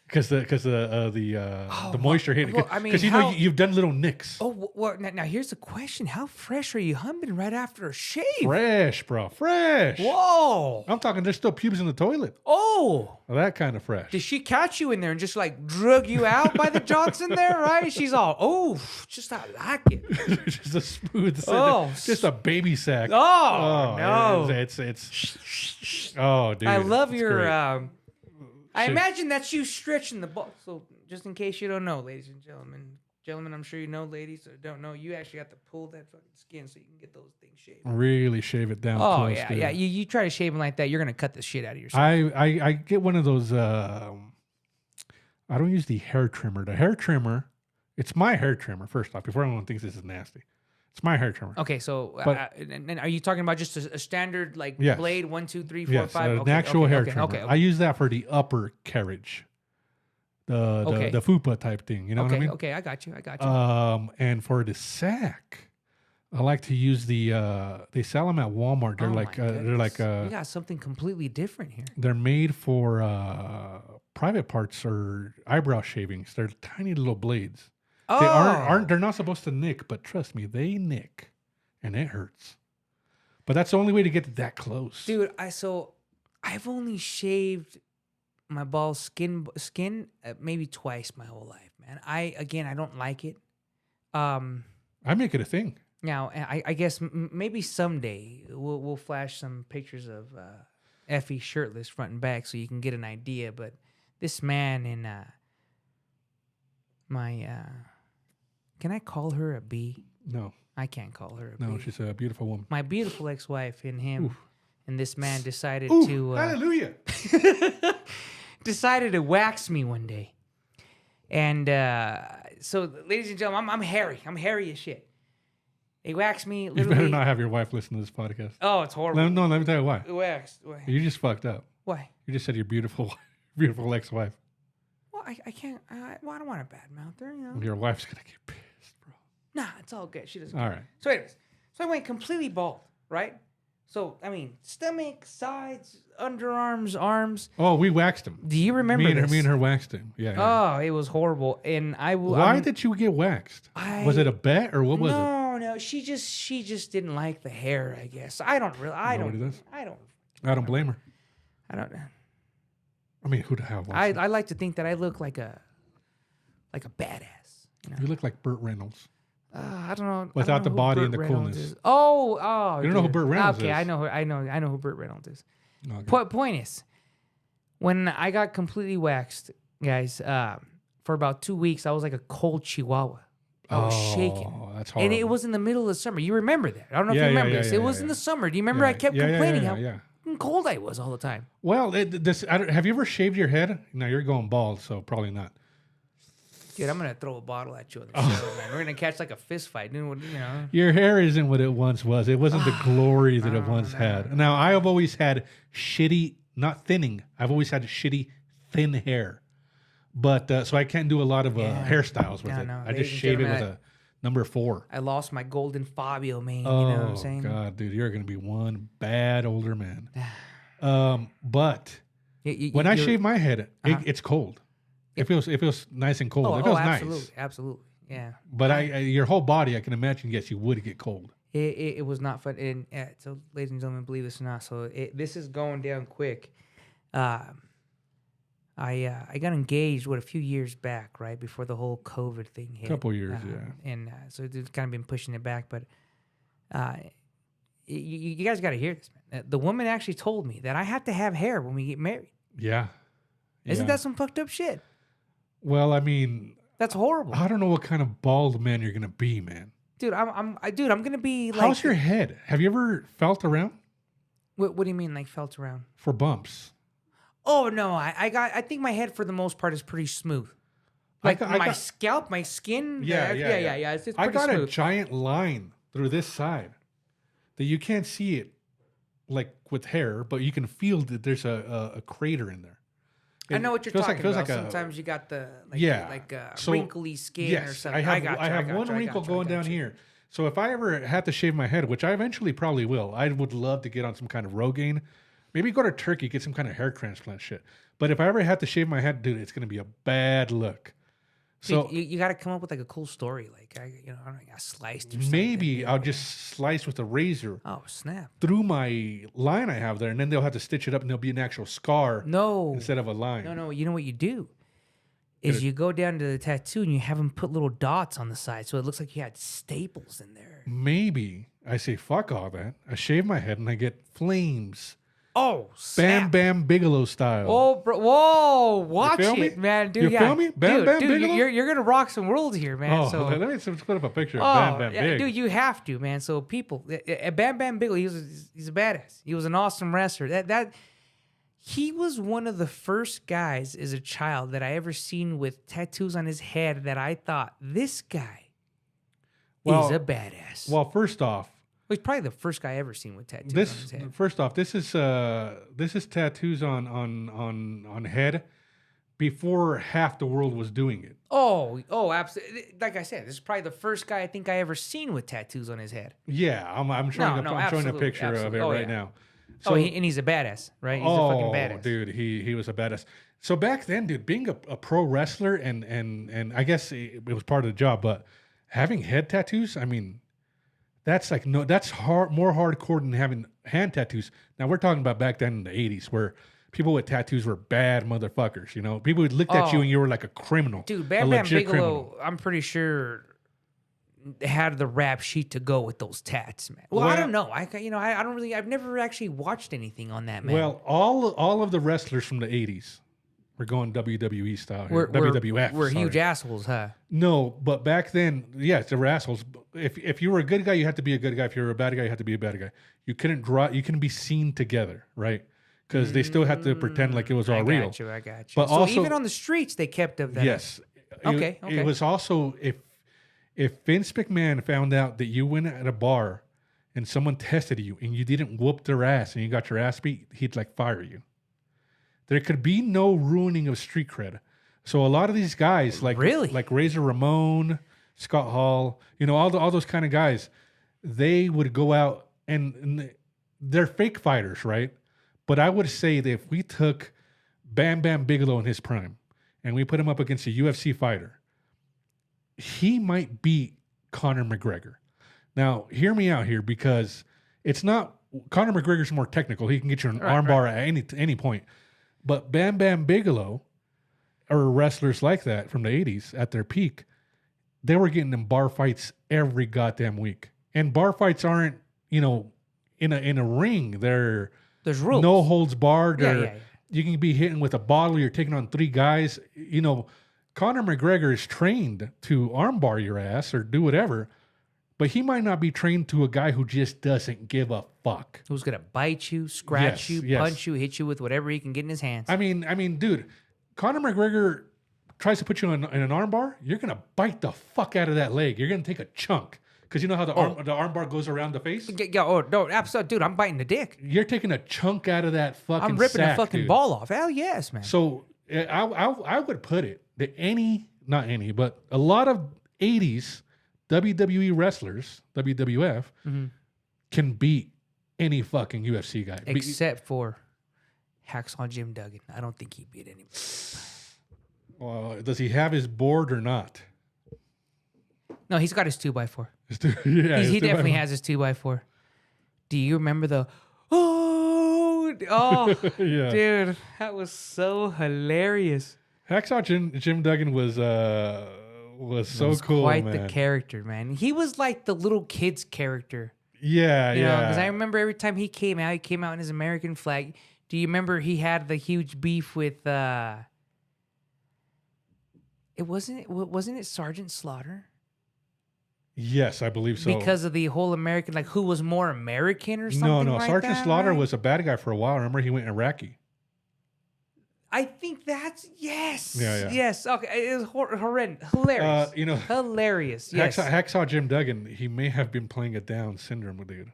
Because the moisture hitting. Well, I mean, because you've done little nicks. Oh, well, now here's the question: how fresh are you humping right after a shave? Fresh, bro, fresh. Whoa! I'm talking. There's still pubes in the toilet. Oh, That kind of fresh. did she catch you in there and just like drug you out by the Johnson there? Right? She's all, just I like it. Just a smooth, just a baby sack. Oh, no! It's oh, dude. I love it's your. great. I imagine that's you stretching the ball. So just in case you don't know, ladies and gentlemen, I'm sure you know, ladies or don't know, you actually have to pull that fucking skin so you can get those things shaved. Really shave it down. Oh close, yeah, dude. yeah. You try to shave them like that, you're gonna cut the shit out of yourself. I get one of those. I don't use the hair trimmer. The hair trimmer, it's my hair trimmer. First off, before anyone thinks this is nasty, it's my hair trimmer. Okay, so But- and are you talking about just a standard like Yes. blade 1, 2, 3, 4, Yes, 5? an actual hair okay, trimmer. Okay, I use that for the upper carriage, the fupa type thing. You know what I mean? Okay, I got you. And for the sack, I like to use they sell them at Walmart. They're Oh, like my they're we got something completely different here. they're made for private parts or eyebrow shavings. They're tiny little blades. Oh, They aren't they're not supposed to nick, but trust me, they nick, and it hurts. But that's the only way to get that close, dude. I've only shaved my balls skin maybe twice my whole life, man. I don't like it. I make it a thing. Now I guess maybe someday we'll flash some pictures of Effie shirtless front and back so you can get an idea. But this man in my can I call her a B? No, I can't call her a B. no, she's a beautiful woman. My beautiful ex-wife and him. Oof. And this man decided Ooh, to hallelujah. decided to wax me one day. And so, ladies and gentlemen, I'm hairy. I'm hairy as shit. He waxed me. You Literally. better not have your wife listen to this podcast. Oh, it's horrible. Let me tell you why. Waxed. Why? You just fucked up. Why? You just said your beautiful ex-wife. Well, I can't. Well, I don't want to badmouth her, you know. Your wife's gonna get pissed, bro. Nah, it's all good. She doesn't. All right. So, anyways, I went completely bald, right? So, I mean, stomach, sides, underarms, arms. Oh, we waxed him. Do you remember me this? and her waxed him. Yeah. Oh, it was horrible. And Why did you get waxed? Was it a bet or what was it? No. She just didn't like the hair. I guess I don't really. I Nobody don't. does? I don't blame her. I don't. I mean, who the hell? I like to think that I look like a badass. You know? You look like Burt Reynolds. I don't know. Without I don't know the who body Burt and the Reynolds coolness. is. Oh. You don't know who dude. Burt Reynolds okay, is? I know who Burt Reynolds is. Okay. Point is, when I got completely waxed, guys, for about 2 weeks, I was like a cold chihuahua. I was shaking. That's horrible. And it was in the middle of the summer. You remember that? I don't know if Yeah, you remember yeah, this. yeah, It was yeah, in the yeah. summer. Do you remember I kept Yeah, complaining yeah, how yeah. fucking cold I was all the time? Well, have you ever shaved your head? No, you're going bald, so probably not. Dude, I'm gonna throw a bottle at you on the show, man. We're gonna catch like a fist fight, dude. You know. Your hair isn't what it once was. It wasn't the glory that it once had. Now, I have always had shitty, not thinning. I've always had shitty, thin hair. But so I can't do a lot of hairstyles with it. No. I Ladies just and shave it with gentlemen, a number 4. I lost my golden Fabio mane. You Oh, know what I'm saying? God, dude, you're going to be one bad older man. But when I shave my head, it's cold. It feels nice and cold. It feels nice. Absolutely. Yeah. But your whole body, I can imagine, yes, you would get cold. It was not fun. And so, ladies and gentlemen, believe this or not, so this is going down quick. I got engaged a few years back, right before the whole COVID thing hit. Couple years, yeah. And so it's kind of been pushing it back, but you guys got to hear this, man. The woman actually told me that I have to have hair when we get married. Yeah. Isn't that some fucked up shit? Well, I mean, That's horrible. I don't know what kind of bald man you're going to be, man. dude, I'm gonna be like. How's your head? Have you ever felt around What do you mean, like felt around? for bumps? Oh no, I think my head for the most part is pretty smooth. Like my scalp, my skin. Yeah. It's I pretty got a smooth. giant line through this side that you can't see it like with hair, but you can feel that there's a crater in there. I know what you're feels talking feels about. like Sometimes you got the So, wrinkly skin yes, or something. I got have you, one wrinkle going down here. So if I ever had to shave my head, which I eventually probably will, I would love to get on some kind of Rogaine. Maybe go to Turkey, get some kind of hair transplant shit. But if I ever had to shave my head, dude, it's gonna be a bad look. So you got to come up with like a cool story, like I got sliced. Or something. maybe I'll just slice with a razor Oh snap! through my line I have there, and then they'll have to stitch it up, and there'll be an actual scar No, instead of a line. no. You know what you do is you go down to the tattoo and you have them put little dots on the side, so it looks like you had staples in there. Maybe I say fuck all that. I shave my head and I get flames. Oh, Bam snap. Bam Bigelow style. Oh, bro. Whoa, watch feel me? it, man, dude. You yeah. feel me? Bam Bam dude, Bigelow? you're gonna rock some world here, man. Oh, so, let me put up a picture of oh, Bam Bam yeah, Big. dude, you have to, man. So people, Bam Bam Bigelow, he's a badass. He was an awesome wrestler. He was one of the first guys as a child that I ever seen with tattoos on his head that I thought this guy is a badass. Well, first off, He's probably the first guy I ever seen with tattoos on his head. first off, this is tattoos on head before half the world was doing it. Oh, absolutely. Like I said, this is probably the first guy I think I ever seen with tattoos on his head. Yeah, I'm showing I'm showing a picture of it right now. So, and he's a badass, right? He's a fucking badass. Dude, he was a badass. So back then, dude, being a pro wrestler and I guess it was part of the job, but having head tattoos, I mean, that's like that's more hardcore than having hand tattoos. Now we're talking about back then in the 80s where people with tattoos were bad motherfuckers, you know? People would look at you and you were like a criminal. Dude, Bam Bam Bigelow, I'm pretty sure had the rap sheet to go with those tats, man. Well, I don't know. I don't really. I've never actually watched anything on that, man. Well, all of the wrestlers from the 80s were going WWE style here. WWF. We're sorry. huge assholes, huh? No, but back then, yes, they were assholes. If you were a good guy, you had to be a good guy. If you were a bad guy, you had to be a bad guy. You couldn't be seen together, right? Because they still had to pretend like it was all real. I got you. But so also, even on the streets, they kept up that. yes. Okay. It was also if Vince McMahon found out that you went at a bar and someone tested you and you didn't whoop their ass and you got your ass beat, he'd like fire you. There could be no ruining of street cred. So a lot of these guys, like Razor Ramon, Scott Hall, all those kind of guys, they would go out and they're fake fighters, right? But I would say that if we took Bam Bam Bigelow in his prime and we put him up against a UFC fighter, he might beat Conor McGregor. Now, hear me out here because it's not Conor McGregor's more technical. He can get you an armbar at any point. But Bam Bam Bigelow, or wrestlers like that from the 80s at their peak, they were getting in bar fights every goddamn week. And bar fights aren't, in a ring. There's rules. No holds barred. Yeah. You can be hitting with a bottle. You're taking on 3 guys. Conor McGregor is trained to armbar your ass or do whatever, but he might not be trained to a guy who just doesn't give a fuck. Who's gonna bite you, scratch you, punch you, hit you with whatever he can get in his hands. I mean, dude, Conor McGregor tries to put you in an armbar. You're gonna bite the fuck out of that leg. You're gonna take a chunk because you know how the armbar goes around the face. Yeah, no, absolutely, dude. I'm biting the dick. You're taking a chunk out of that fucking. I'm ripping sack, the fucking dude. ball off. Hell yes, man. So I would put it that but a lot of 80s WWE wrestlers, WWF, can beat any fucking UFC guy. Except for Hacksaw Jim Duggan. I don't think he beat anybody. Well, does he have his board or not? No, he's got his 2x4. Yeah, he definitely has his 2x4. Do you remember the... Oh, yeah. Dude, that was so hilarious. Hacksaw Jim Duggan was so cool, quite man. the character, man. He was like the little kid's character. Yeah, Because I remember every time he came out in his American flag. Do you remember he had the huge beef with wasn't it Sergeant Slaughter? Yes, I believe so. Because of the whole American, like who was more American or something. No. like Sergeant that, Slaughter right? was a bad guy for a while. Remember, he went Iraqi. I think that's yes. Yeah. Yes. Okay. It was horrendous. Hilarious. Hilarious. Yes. Hacksaw Jim Duggan, he may have been playing a Down syndrome dude.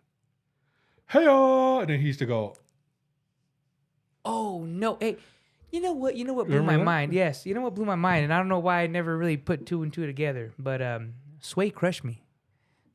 Hey-oh! And then he used to go, Oh no! Hey, you know what? Blew Remember my that? mind. Yes, you know what blew my mind, and I don't know why I never really put two and two together. But Sway crushed me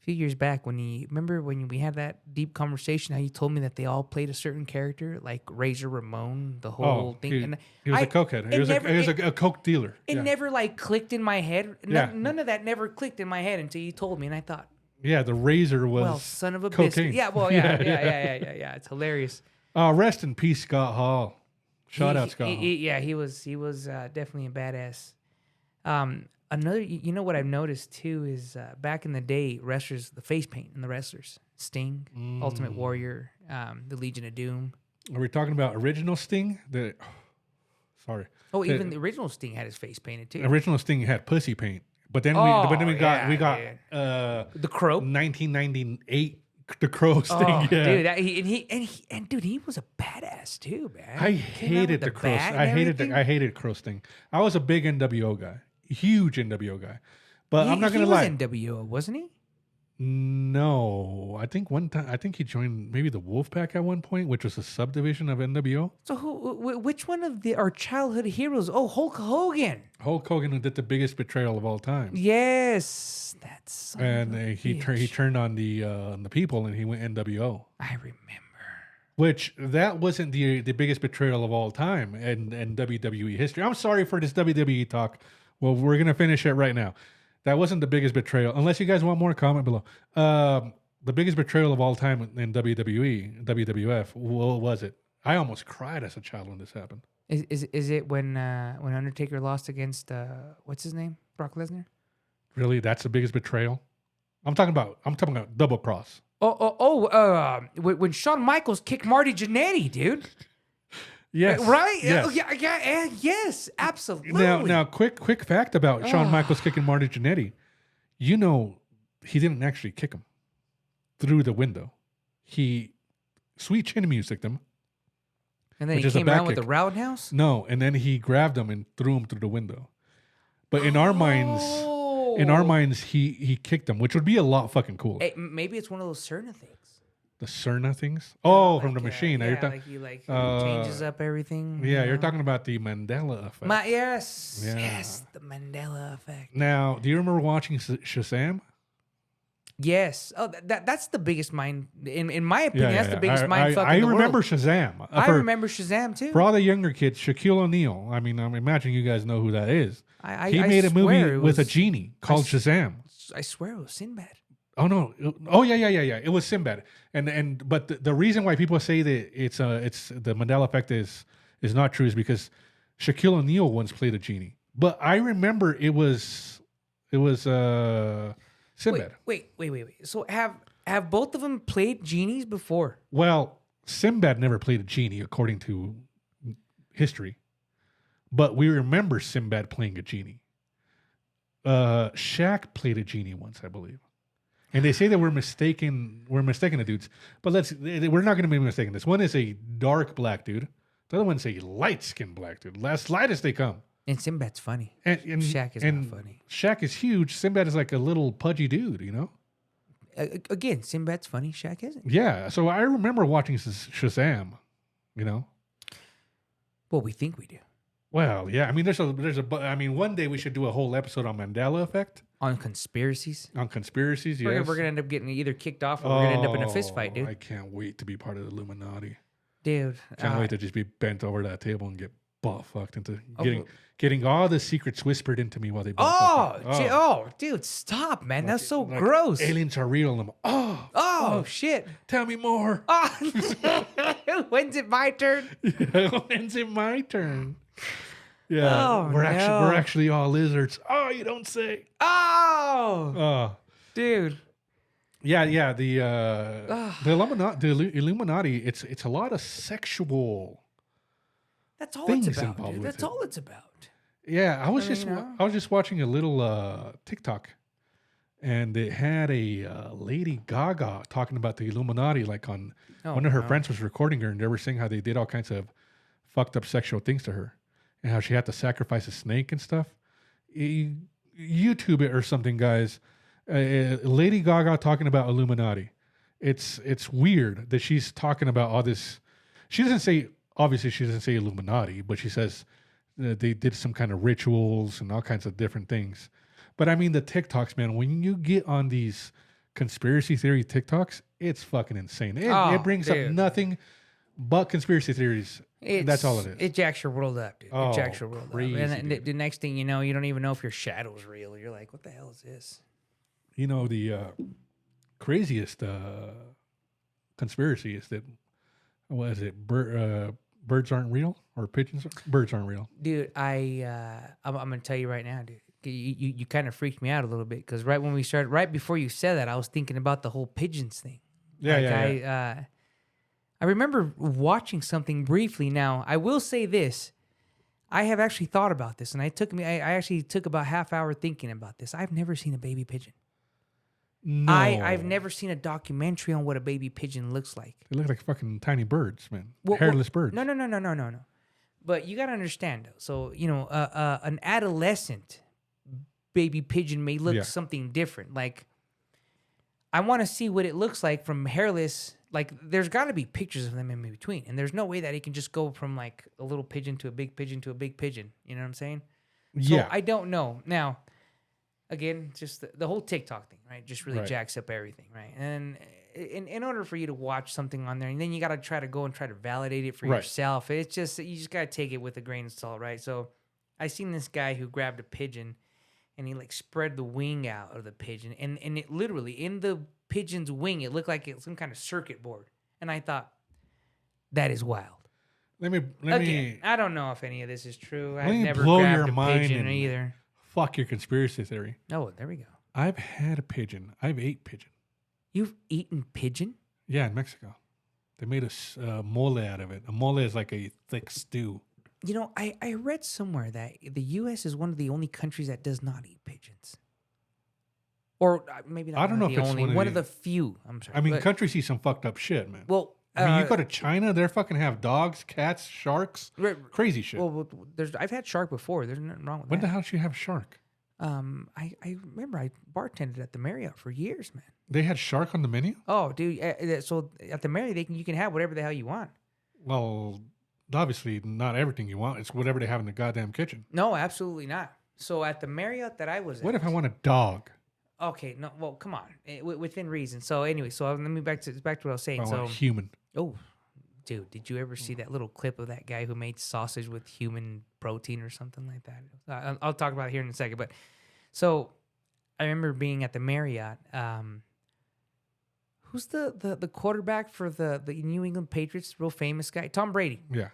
a few years back when remember when we had that deep conversation. How you told me that they all played a certain character, like Razor Ramon, the whole thing. He was a cokehead. He was a coke dealer. It Yeah. never like clicked in my head. Yeah. None of that never clicked in my head until you told me, and I thought, Yeah, the Razor was well, son of a cocaine. biscuit. Yeah, well, yeah. It's hilarious. Rest in peace, Scott Hall. Shout out, Scott Hall. He was definitely a badass. Another, you know what I've noticed too is back in the day, wrestlers, the face paint in the wrestlers, Sting, Ultimate Warrior, the Legion of Doom. Are we talking about original Sting? Sorry. Oh, even the original Sting had his face painted too. Original Sting had pussy paint. But then we got the Crow, 1998 the Crow Sting. Oh, yeah. dude, dude, he was a badass too, man. I Came out hated with the Crow. bat and I hated everything. I hated Crow Sting. I was a big NWO guy, huge NWO guy. But I'm not gonna he lie. was NWO, wasn't he? No, I think one time he joined maybe the Wolfpack at one point, which was a subdivision of NWO. So which one of our childhood heroes? Oh, Hulk Hogan. Hulk Hogan who did the biggest betrayal of all time. Yes, that's And he turned on the people and he went NWO. I remember. Which that wasn't the biggest betrayal of all time in WWE history. I'm sorry for this WWE talk. Well, we're gonna finish it right now. That wasn't the biggest betrayal. Unless you guys want more, comment below. The biggest betrayal of all time in WWE, WWF. What was it? I almost cried as a child when this happened. Is it when Undertaker lost against what's his name, Brock Lesnar? Really, that's the biggest betrayal. I'm talking about double cross. When Shawn Michaels kicked Marty Jannetty, dude. Yes. Right? Yes. Yes, absolutely. Now, quick fact about Shawn Michaels kicking Marty Jannetty. You know, he didn't actually kick him through the window. He sweet chin musicked him. And then which he is a came back around with kick. the roundhouse? No, and then he grabbed him and threw him through the window. But in our minds, he kicked him, which would be a lot fucking cool. Hey, maybe it's one of those certain things. The Cerna things? Oh, Like, from the machine. Are you Yeah, he changes up everything. yeah, you you're know? talking about the Mandela effect. Yes, Yeah. yes, the Mandela effect. Now, do you remember watching Shazam? Yes. Oh, that's the biggest mind. In my opinion, that's the biggest I mind fuck in the remember world. Shazam. I remember Shazam too. For all the younger kids, Shaquille O'Neal. I mean, I'm imagining you guys know who that is. He I made a movie swear it with a was- genie called Shazam. I swear it was Sinbad. Oh no! Oh yeah. It was Sinbad, but the reason why people say that it's the Mandela effect is not true is because Shaquille O'Neal once played a genie, but I remember it was Sinbad. Wait. So have both of them played genies before? Well, Sinbad never played a genie according to history, but we remember Sinbad playing a genie. Shaq played a genie once, I believe. And they say that we're mistaken the dudes. But we're not going to be mistaken. This one is a dark black dude. The other one's a light-skinned black dude. Last light as they come. And Sinbad's funny. And Shaq is not funny. Shaq is huge. Sinbad is like a little pudgy dude, you know? Again, Sinbad's funny. Shaq isn't. Yeah. So I remember watching Shazam, you know? Well, we think we do. Well, yeah. I mean, I mean, one day we should do a whole episode on Mandela effect. On conspiracies. On conspiracies, yes. We're going to end up getting either kicked off or we're going to end up in a fist fight, dude. I can't wait to be part of the Illuminati. Dude. Can't wait to just be bent over that table and get butt fucked into Oh. getting all the secrets whispered into me while they Dude, stop, man. That's so gross. Aliens are real. And I'm, shit. tell me more. When's it my turn? When's it my turn? Yeah, Oh, we're no. actually all lizards. Oh, you don't say. Oh, dude. Yeah. The Illuminati. It's a lot of sexual. That's all Things it's about, involved dude. with That's it. all it's about. Yeah, I was you know? just watching a little TikTok, and it had a Lady Gaga talking about the Illuminati, like on Oh, one of her wow. friends was recording her, and they were saying how they did all kinds of fucked up sexual things to her, and how she had to sacrifice a snake and stuff. YouTube it or something, guys. Lady Gaga talking about Illuminati. It's weird that she's talking about all this. She doesn't say, obviously she doesn't say Illuminati, but she says they did some kind of rituals and all kinds of different things. But I mean, the TikToks, man, when you get on these conspiracy theory TikToks, it's fucking insane. It brings up nothing but conspiracy theories. That's all it is. It jacks your world up, dude. Oh, It jacks your world crazy, up. And dude. the next thing you know, you don't even know if your shadow's real. You're like, what the hell is this? You know, the craziest conspiracy is that, what is it? Birds aren't real, or pigeons? Birds aren't real. Dude, I'm gonna tell you right now, dude. You kind of freaked me out a little bit because right when we started, right before you said that, I was thinking about the whole pigeons thing. Yeah, I remember watching something briefly. Now, I will say this: I have actually thought about this, and I actually took about half hour thinking about this. I've never seen a baby pigeon. No. I've never seen a documentary on what a baby pigeon looks like. They look like fucking tiny birds, man. Well, Hairless birds. No. But you got to understand, though. So, an adolescent baby pigeon may look something different. Like, I want to see what it looks like from hairless. Like, there's got to be pictures of them in between. And there's no way that it can just go from, like, a little pigeon to a big pigeon to a big pigeon. You know what I'm saying? So, Yeah. I don't know. Now, again, just the whole TikTok thing, right? Just really Right. jacks up everything, right? And in order for you to watch something on there, and then you got to try to go and try to validate it for Right. yourself. It's just, you just got to take it with a grain of salt, right? So I seen this guy who grabbed a pigeon and he like spread the wing out of the pigeon. And it literally, in the pigeon's wing, it looked like it was some kind of circuit board. And I thought, that is wild. Let me Again, I don't know if any of this is true. I've me never blow grabbed your a mind pigeon and- either. fuck your conspiracy theory. Oh, there we go. I've had a pigeon. I've ate pigeon. You've eaten pigeon? Yeah, in Mexico. They made a mole out of it. A mole is like a thick stew. You know, I read somewhere that the U.S. is one of the only countries that does not eat pigeons. Or maybe not I don't one know of if the it's only, one of one of the- the few. I'm sorry. I mean, but- countries see some fucked up shit, man. well, I mean, you go to China, they're fucking have dogs, cats, sharks, Right, crazy shit. well, I've had shark before. There's nothing wrong with when the that. hell did you have shark? I remember I bartended at the Marriott for years, man. They had shark on the menu? Oh, dude. So at the Marriott, you can have whatever the hell you want. Well, obviously not everything you want. It's whatever they have in the goddamn kitchen. No, absolutely not. So at the Marriott that I was What at, if I want a dog? okay, no, well, come on, within reason. So anyway, so let me back to what I was saying. I So want a human. oh, dude, did you ever see that little clip of that guy who made sausage with human protein or something like that? I'll talk about it here in a second. But so I remember being at the Marriott. Who's the quarterback for the New England Patriots? Real famous guy, Tom Brady. Yeah.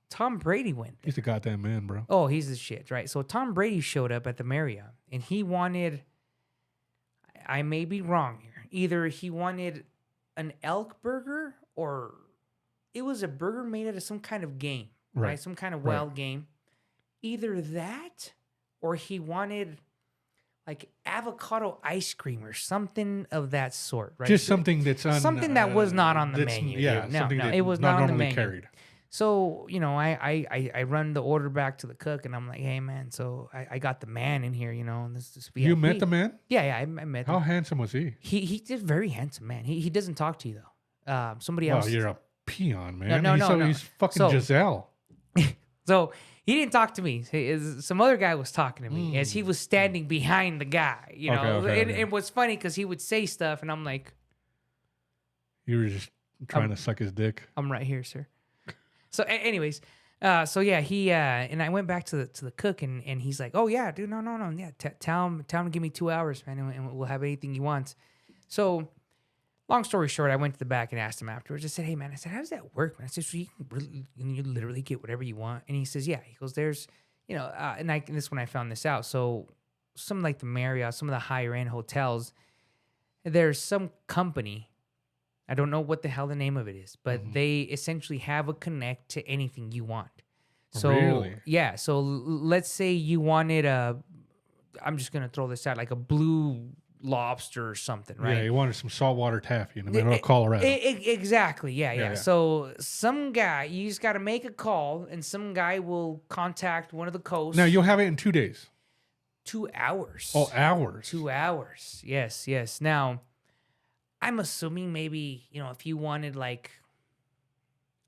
Tom Brady went there. He's a goddamn man, bro. Oh, he's the shit, right? So Tom Brady showed up at the Marriott, and he wanted. I may be wrong here. Either he wanted an elk burger, or it was a burger made out of some kind of game, right? Right. Some kind of Right. wild game. Either that, or he wanted like avocado ice cream or something of that sort, right? Just So- something that's on, something that was not on the that's- menu, Yeah, dude. No, something no, that it was not not on the normally menu. carried. So, I run the order back to the cook, and I'm like, hey, man, so I got the man in here, and this VIP. You met the man? Yeah, I met How him. handsome was he? He's just very handsome, man. He doesn't talk to you, though. Somebody else. Well, you're a peon, man. No, no. He's fucking So- Giselle. So he didn't talk to me. Some other guy was talking to me as he was standing behind the guy, Okay, and okay. it was funny because he would say stuff, and I'm like, You were just trying to suck his dick. I'm right here, sir. So, anyways, so yeah, he and I went back to the cook, and he's like, "Oh yeah, dude, no, yeah, tell him to give me 2 hours, man, and we'll have anything he wants." So, long story short, I went to the back and asked him afterwards. I said, "Hey, man," I said, "How does that work, man?" I said, "So you literally get whatever you want?" And he says, "Yeah." He goes, "There's, and this is when I found this out. So, some like the Marriott, some of the higher end hotels, there's some company." I don't know what the hell the name of it is, but they essentially have a connect to anything you want. So Really? yeah, so let's say you wanted I'm just gonna throw this out, like a blue lobster or something, right? Yeah, you wanted some saltwater taffy in the middle of Colorado. Exactly. Yeah. Yeah. So some guy, you just got to make a call, and some guy will contact one of the coasts. Now, you'll have it in 2 days. 2 hours. Oh, hours. 2 hours. Yes. Now, I'm assuming maybe, if you wanted like,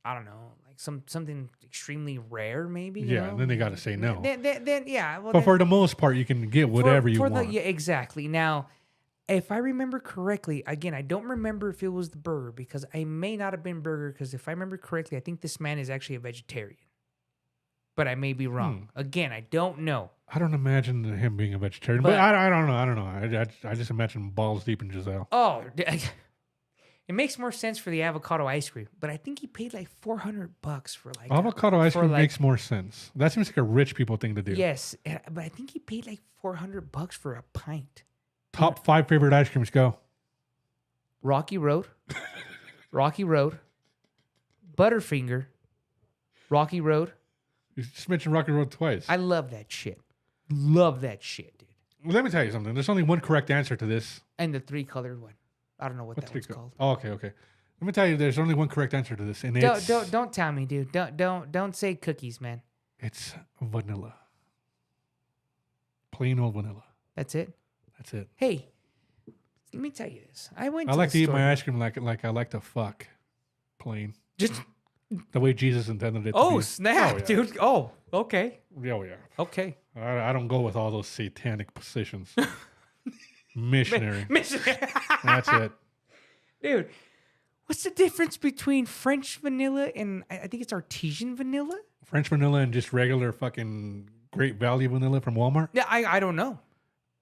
I don't know, like something extremely rare, maybe. Yeah, then they got to say no. Then yeah. Well, But for the most part, you can get whatever you want. Yeah, exactly. Now, if I remember correctly, again, I don't remember if it was the burger because I may not have been burger because if I remember correctly, I think this man is actually a vegetarian. But I may be wrong. Again, I don't know. I don't imagine him being a vegetarian, but I don't know. I just imagine balls deep in Giselle. Oh, it makes more sense for the avocado ice cream, but I think he paid like $400 for like Avocado ice cream makes more sense. That seems like a rich people thing to do. Yes, but I think he paid like $400 for a pint. Top 5 favorite ice creams, go. Rocky Road, Butterfinger, Rocky Road. You just mentioned Rocky Road twice. I love that shit. Love that shit, dude. Well, let me tell you something. There's only one correct answer to this. And the 3-colored one. I don't know what that one's called. Oh, okay. Let me tell you, there's only one correct answer to this, and it's don't tell me, dude. Don't say cookies, man. it's vanilla. Plain old vanilla. That's it. That's it. Hey, let me tell you this. I I like to eat my ice cream like I like to fuck. Plain. Just The way Jesus intended it to be. oh snap, Oh, yeah. dude. Oh, okay, Oh, yeah. okay. I don't go with all those satanic positions. Missionary. Missionary. That's it. Dude, what's the difference between French vanilla and I think it's artesian vanilla? French vanilla and just regular fucking great value vanilla from Walmart? Yeah, I don't know.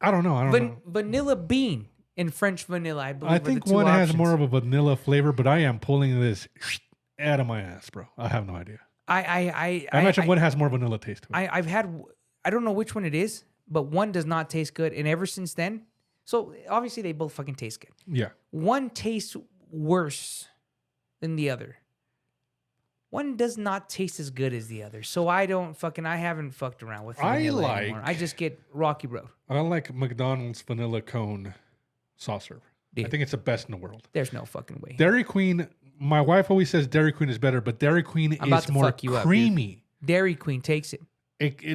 I don't know. Vanilla bean and French vanilla, I believe. I are the think two one has options. more of a vanilla flavor, but I am pulling this out of my ass, bro. I have no idea. I imagine one has more vanilla taste to it. I've had, I don't know which one it is, but one does not taste good. And ever since then, so obviously they both fucking taste good. Yeah. One tastes worse than the other. One does not taste as good as the other. So I haven't fucked around with vanilla anymore. I just get Rocky Road. I like McDonald's vanilla cone soft serve. Dude. I think it's the best in the world. There's no fucking way. Dairy Queen, my wife always says Dairy Queen is better, but Dairy Queen I'm about is to more fuck you up, dude. creamy. Dairy Queen takes it.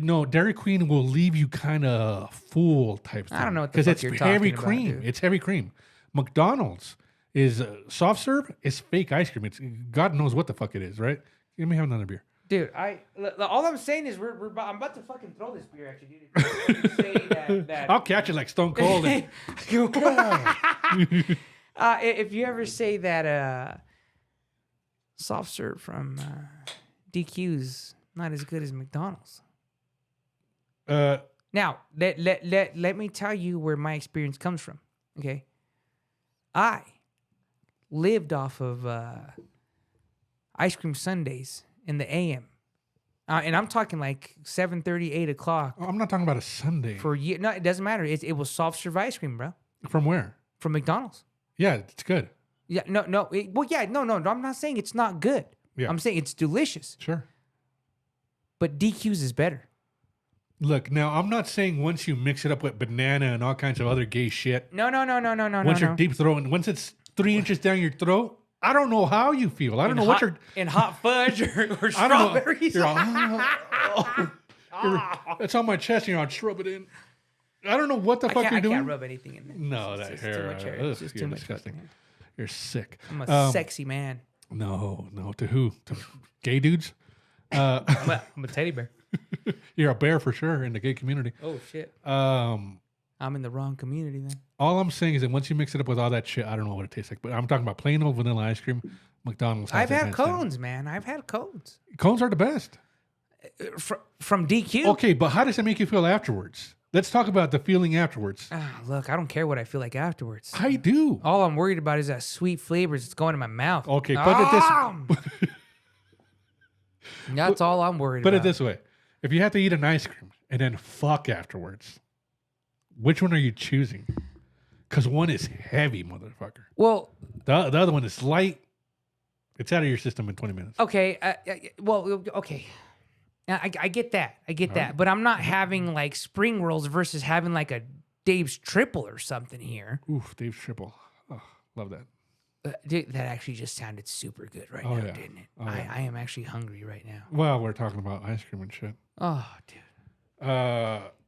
No, Dairy Queen will leave you kind of full type thing. I don't know what the fuck you're it's heavy talking about, cream. dude. It's heavy cream. McDonald's is soft serve. It's fake ice cream. It's God knows what the fuck it is, right? Let me have another beer. Dude, all I'm saying is I'm about to fucking throw this beer at you, dude. If you say that I'll catch it like Stone Cold. if you ever say that soft serve from DQ's not as good as McDonald's. Now, let me tell you where my experience comes from. Okay. I lived off of ice cream sundaes in the AM. And I'm talking like 7:30, 8 o'clock. I'm not talking about a Sunday. No, it doesn't matter. It was soft serve ice cream, bro. From where? From McDonald's. Yeah, it's good. Yeah, no. No, I'm not saying it's not good. Yeah. I'm saying it's delicious. Sure. But DQ's is better. Look, now I'm not saying once you mix it up with banana and all kinds of other gay shit. No. Once you're deep throating, once it's 3 inches down your throat, I don't know how you feel. I don't know what you're in hot fudge or I don't know. strawberries. You're all, it's on my chest. And you're on shrub it in. I don't know what the fuck you're doing. I can't rub anything in there. No, It's that just hair. too much hair. Ugh, It's just you're too much disgusting. fucking hair. You're sick. I'm a sexy man. No. To who? To gay dudes? I'm a teddy bear. You're a bear for sure in the gay community. Oh shit. I'm in the wrong community then. All I'm saying is that once you mix it up with all that shit, I don't know what it tastes like. But I'm talking about plain old vanilla ice cream. McDonald's. I've had cones, man. I've had cones. Cones are the best. From DQ. Okay, but how does it make you feel afterwards? Let's talk about the feeling afterwards. Look, I don't care what I feel like afterwards. I do. All I'm worried about is that sweet flavors that's going in my mouth. Okay, put it this. That's all I'm worried Put about. it this way: if you have to eat an ice cream and then fuck afterwards, which one are you choosing? Because one is heavy, motherfucker. Well, the other one is light. It's out of your system in 20 minutes. okay. Okay. I get that. I get that. But I'm not having like spring rolls versus having like a Dave's triple or something here. Oof, Dave's triple. Oh, love that. Dude, that actually just sounded super good right now, yeah. didn't it? Oh, yeah. I am actually hungry right now. Well, we're talking about ice cream and shit. Oh, dude.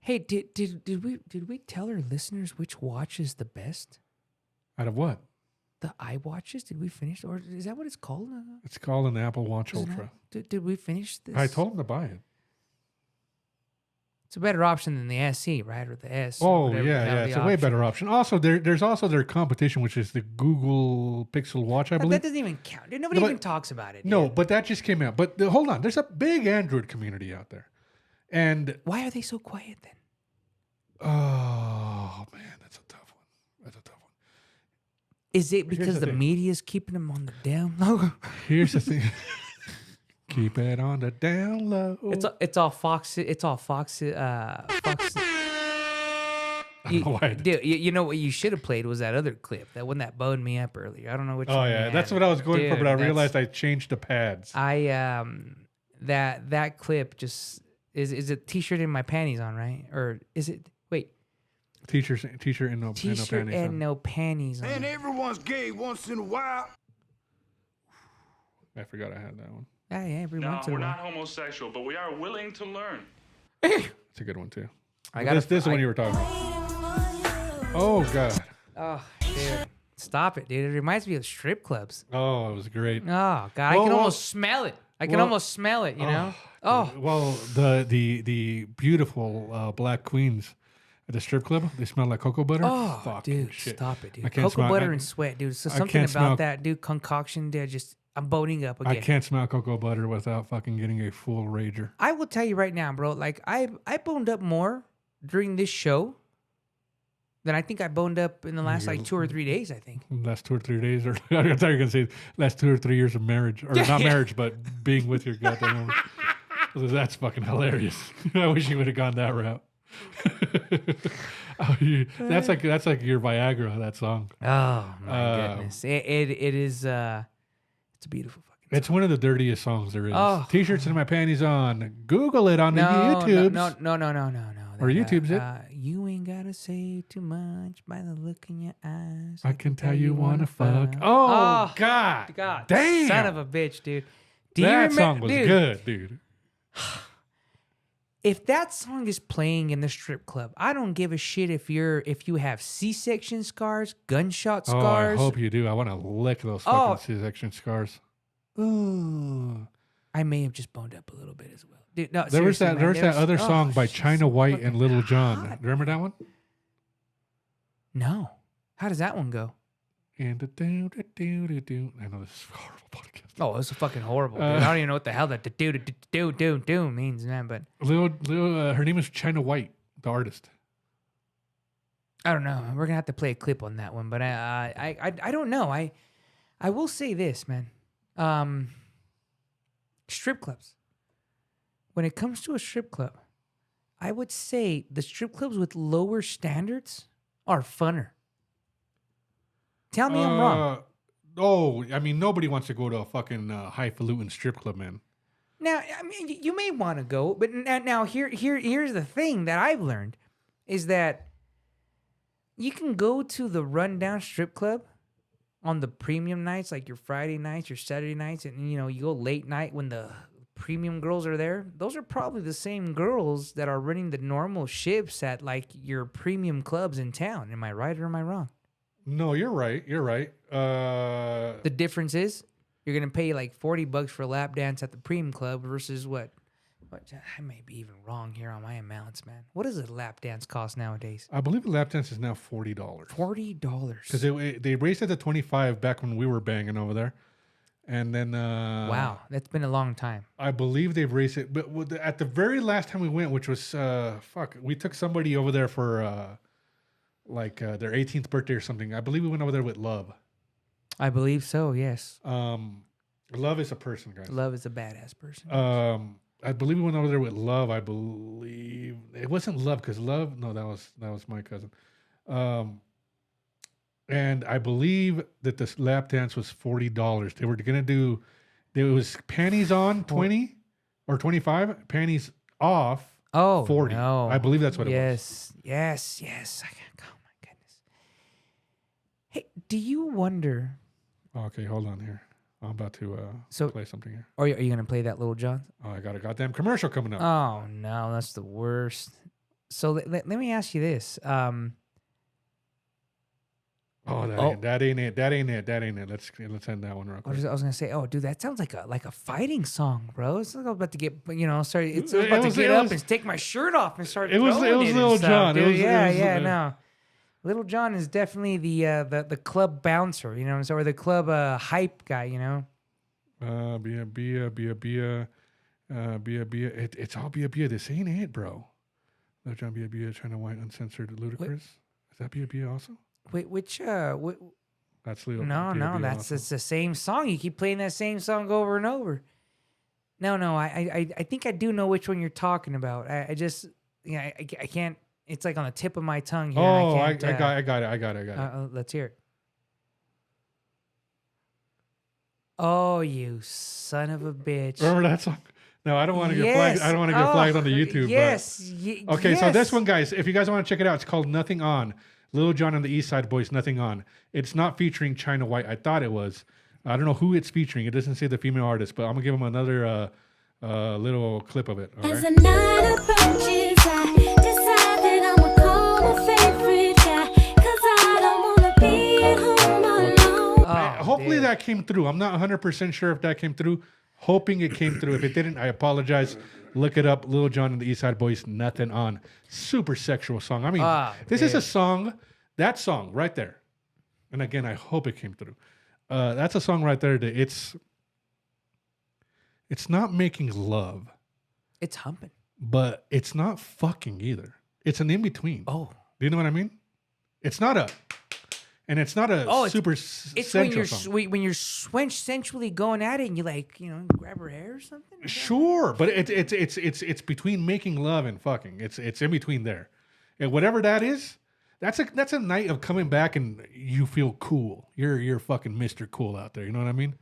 Hey, did we tell our listeners which watch is the best? Out of what? The iWatches? Did we finish, or is that what it's called? It's called an Apple Watch Is it Ultra. not? Did we finish this? I told him to buy it. It's a better option than the SE, right? Or the S. or Oh, whatever the hell yeah. the It's a way option better is. option. Also, there's also their competition, which is the Google Pixel Watch, I But believe. that doesn't even count. Dude, nobody No, even but- talks about it. No, dude. but that just came out. But hold on. There's a big Android community out there. And, Why are they so quiet then? oh, man, that's a tough one. That's a tough one. Is it Here's because the the thing. media's keeping them on the down low? Here's the thing. Keep it on the down low. It's all Fox. It's all Fox. Fox. I don't know why I did. Dude, you know what you should have played was that other clip, that one that boned me up earlier. I don't know which. Oh, one yeah. you That's had. what I was going for, Dude, but I that's- realized I changed the pads. that clip just is a t-shirt in my panties on, right? Or is it? Wait, T-shirt and no t-shirt panties. and on. no panties on. And everyone's gay once in a while. I forgot I had that one. Yeah, every No, once in a we're while. not homosexual, but we are willing to learn. It's a good one, too. I gotta- This is the one you were talking about. Oh, God. Oh, dude, stop it, dude! It reminds me of strip clubs. Oh, it was great. Oh God, I Well, can well- almost smell it. I can well- almost smell it. You know? Oh, Well, the beautiful black queens at the strip club, they smell like cocoa butter. oh, Fucking dude, shit. stop it, dude. I can't Cocoa smell- butter I- and sweat, dude. So I something can't about smell- that, dude. Concoction, dude. Just I'm boning up I again. can't smell cocoa butter without fucking getting a full rager. I will tell you right now, bro. Like I boned up more during this show than I think I boned up in the last like 2 or 3 days. I think. Last 2 or 3 days, or I thought you were gonna say last 2 or 3 years of marriage, or not marriage, but being with your goddamn woman. That's fucking hilarious. I wish you would have gone that route. That's like your Viagra. That song. Oh my goodness! It is. It's a beautiful fucking. It's one of the dirtiest songs there is. Oh. T-shirts and my panties on. Google it on the YouTubes. No. Or YouTube's it? You ain't gotta say too much by the look in your eyes. I can tell you wanna fuck. Oh, God. God, Damn. son of a bitch, dude. Do That you song remember, was dude, good, dude. If that song is playing in the strip club, I don't give a shit if you have C-section scars, gunshot Oh, I scars. hope you do. I want to lick those Oh. fucking C-section scars. Ooh. I may have just boned up a little bit as well. Dude, no, There was seriously, that. man, There was that other oh, song by she's China so White and fucking Little John. hot. Remember that one? No. How does that one go? And the do do do do do. I know this is a horrible podcast. Oh, it's fucking horrible. Dude. I don't even know what the hell that do means, man. But Her name is China White, the artist. I don't know. We're gonna have to play a clip on that one. But I don't know. I will say this, man. Strip clubs. When it comes to a strip club, I would say the strip clubs with lower standards are funner. Tell me I'm wrong. Oh, I mean, nobody wants to go to a fucking highfalutin strip club, man. Now, I mean, you may want to go, but now here's the thing that I've learned is that you can go to the rundown strip club on the premium nights, like your Friday nights, your Saturday nights, and you go late night when the premium girls are there. Those are probably the same girls that are running the normal shifts at like your premium clubs in town. Am I right or am I wrong? No, you're right. You're right. The difference is you're gonna pay like $40 for a lap dance at the premium club versus what? I may be even wrong here on my amounts, man. What does a lap dance cost nowadays? I believe the lap dance is now $40. $40. Because they raised it to 25 back when we were banging over there, and then Wow, that's been a long time. I believe they've raised it. But at the very last time we went, which was we took somebody over there for their 18th birthday or something. I believe we went over there with Love. I believe so. Yes, Love is a person, guys. Love is a badass person. I believe we went over there with Love. I believe it wasn't Love because Love. No, that was my cousin. And I believe that this lap dance was $40. They were gonna do. There was panties on 20 or 25, panties off Oh, 40. no. I believe that's what it was. Yes. Oh my goodness. Hey, do you wonder? Okay, hold on here. I'm about to play something here. Or are you gonna play that Little John? Oh, I got a goddamn commercial coming up. Oh no, that's the worst. So let me ask you this. That ain't it. Let's end that one real I quick. was gonna say, oh, dude, that sounds like a fighting song, bro. It's like I'm about to get, start. It's about to get up and take my shirt off and start. It was Little John. No. Little John is definitely the club bouncer, or the club hype guy, It's all Bia. This ain't it, bro. Little John Bia trying to white uncensored ludicrous. Is that Bia also? Wait, which That's Little. No, that's it's the same song. You keep playing that same song over and over. No, I think I do know which one you're talking about. I just, I can't. It's like on the tip of my tongue here. Oh, I can't, got it. Let's hear it. Oh, you son of a bitch! Remember that song? No, I don't want to get flagged. I don't want to get flagged on the YouTube. Yes. Okay, so this one, guys, if you guys want to check it out, it's called "Nothing On." Little John and the East Side Boys, "Nothing On." It's not featuring China White. I thought it was. I don't know who it's featuring. It doesn't say the female artist, but I'm gonna give them another little clip of it. All right? As the night approaches, I decide that I'ma call my favorite guy, 'cause I don't wanna be at home alone. Hopefully that came through. I'm not 100% sure if that came through. Hoping it came through. If it didn't, I apologize. Look it up. Little John and the East Side Boys, "Nothing On." Super sexual song. I mean, this is a song, that song right there. And again, I hope it came through. That's a song right there that it's not making love. It's humping. But it's not fucking either. It's an in-between. Oh. Do you know what I mean? It's not a super sensual song. When you're sensually going at it and you grab her hair or something. Sure, but it's between making love and fucking. It's in between there, and whatever that is, that's a night of coming back and you feel cool. You're fucking Mr. Cool out there. You know what I mean?